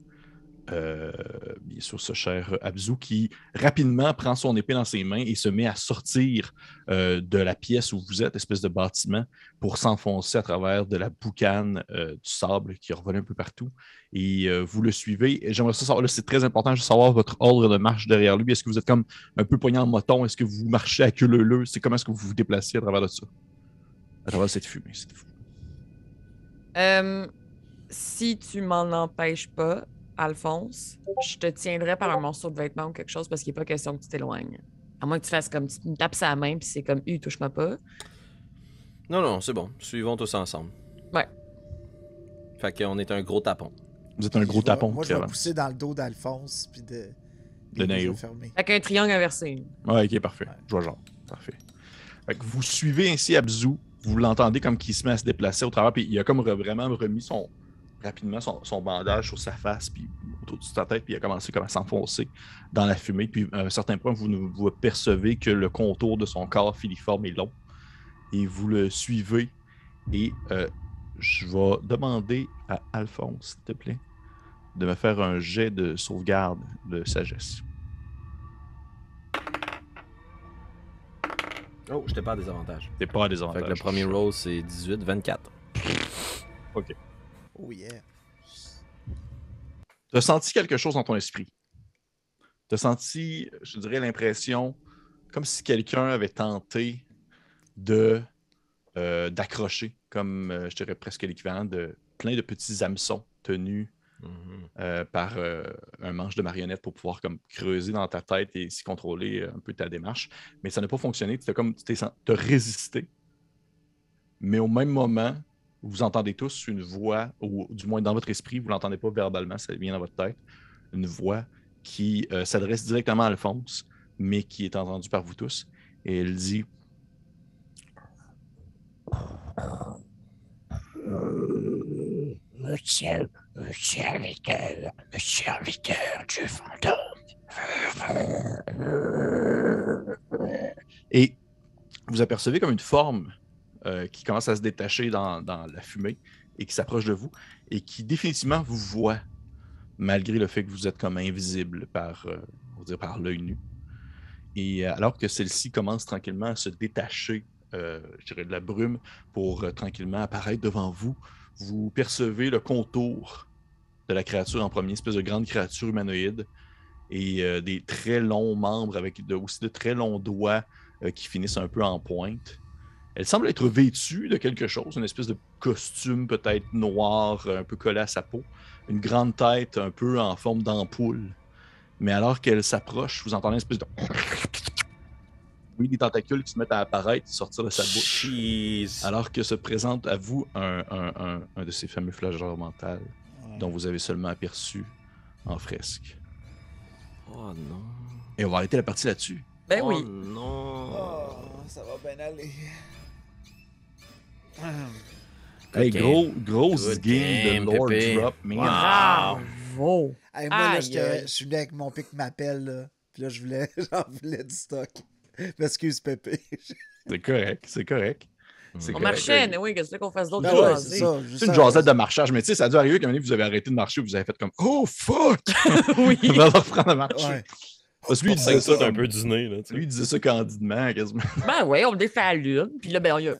Bien sûr, ce cher Abzu qui rapidement prend son épée dans ses mains et se met à sortir de la pièce où vous êtes, espèce de bâtiment, pour s'enfoncer à travers de la boucane du sable qui revole un peu partout. Et vous le suivez. J'aimerais savoir, là, c'est très important de savoir votre ordre de marche derrière lui. Est-ce que vous êtes comme un peu poigné en moton? Est-ce que vous marchez à queue leu-leu? C'est comment est-ce que vous vous déplacez à travers de ça? À travers cette fumée, c'est fou. Si tu m'en empêches pas, Alphonse, je te tiendrais par un morceau de vêtement ou quelque chose parce qu'il n'est pas question que tu t'éloignes. À moins que tu fasses comme tu me tapes sa main puis c'est comme touche-moi pas. Non, c'est bon. Suivons tous ensemble. Ouais. Fait qu'on est un gros tapon. Vous êtes un gros tapon. Moi, je vais pousser dans le dos d'Alphonse puis de Nairo. Fait qu'un triangle inversé. Ouais, ok, parfait. Ouais. Je vois genre. Parfait. Fait que vous suivez ainsi Abzu. Vous l'entendez comme qu'il se met à se déplacer au travers, puis il a comme vraiment remis rapidement son bandage sur sa face, puis autour de sa tête, puis il a commencé comme à s'enfoncer dans la fumée. Puis à un certain point, vous percevez que le contour de son corps filiforme est long. Et vous le suivez. Et je vais demander à Alphonse, s'il te plaît, de me faire un jet de sauvegarde de sagesse. Oh, j'étais pas à désavantage. T'es pas à désavantage. Fait que le premier roll, c'est 18, 24. OK. Oh yeah. Tu as senti quelque chose dans ton esprit. Tu as senti, je dirais, l'impression comme si quelqu'un avait tenté d'accrocher, comme je dirais presque l'équivalent de plein de petits hameçons tenus par un manche de marionnette pour pouvoir comme creuser dans ta tête et s'y contrôler un peu ta démarche. Mais ça n'a pas fonctionné. Tu t'as résisté. Mais au même moment, vous entendez tous une voix, ou du moins dans votre esprit, vous ne l'entendez pas verbalement, ça vient dans votre tête, une voix qui s'adresse directement à Alphonse, mais qui est entendue par vous tous. Et elle dit... Monsieur serviteur du fantôme. Et vous apercevez comme une forme qui commence à se détacher dans la fumée et qui s'approche de vous et qui définitivement vous voit, malgré le fait que vous êtes comme invisible par l'œil nu. Et alors que celle-ci commence tranquillement à se détacher je dirais de la brume pour tranquillement apparaître devant vous, vous percevez le contour de la créature en premier, une espèce de grande créature humanoïde et des très longs membres avec aussi de très longs doigts qui finissent un peu en pointe. Elle semble être vêtue de quelque chose, une espèce de costume peut-être noir, un peu collé à sa peau, une grande tête un peu en forme d'ampoule. Mais alors qu'elle s'approche, vous entendez une espèce de... Oui, des tentacules qui se mettent à apparaître, sortir de sa bouche. Jeez. Alors que se présente à vous un de ces fameux flageurs mentales dont vous avez seulement aperçu en fresque. Oh non. Et on va arrêter la partie là-dessus. Ben oui. Oh non. Oh, ça va bien aller. Hey, game. grosse Good game de Lord Pépé. Drop, man. Wow. Bravo. Hey, moi, là, Aïe. je suis venu avec mon pic m'appelle, là. Puis là, j'en voulais du stock. Excuse, Pépé. C'est correct, c'est correct. C'est On correct. marchait, mais oui, qu'est-ce qu'on fasse d'autre Ben que ouais, jaser? c'est ça. C'est une jasette de marchage, mais tu sais, ça a dû arriver qu'à un moment donné, vous avez arrêté de marcher, vous avez fait comme « Oh, fuck! » Oui. On va reprendre à marcher. Ouais. Parce que lui, il Ça disait ça un peu Disney, là, tu sais. Lui, il disait ça candidement, quasiment. Ben oui, on défait la lune, puis là, ben, on y a...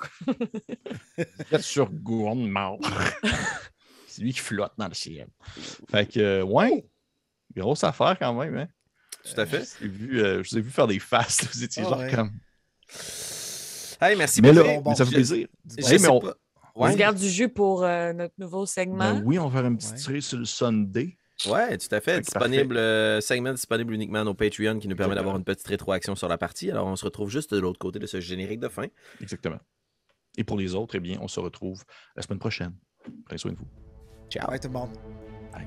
Peut-être sur gourmand. C'est lui qui flotte dans le ciel. Fait que, ouais, grosse affaire quand même, hein? Tout à fait. Je vous ai vu faire des faces, vous étiez genre ouais. comme... Hey, merci Mais là, Pépé. mais ça fait Je- plaisir. je Hey, mais sais on... pas. On Ouais. se garde du jus pour notre nouveau segment. Ben oui, on va faire une petite Ouais. tirée sur le Sunday. Ouais, tout à fait. Fait que Disponible, segment disponible uniquement au Patreon qui nous permet d'avoir une petite rétroaction sur la partie. Alors, on se retrouve juste de l'autre côté de ce générique de fin. Exactement. Et pour les autres, eh bien, on se retrouve la semaine prochaine. Prenez soin de vous. Ciao. Bye tout le monde. Bye.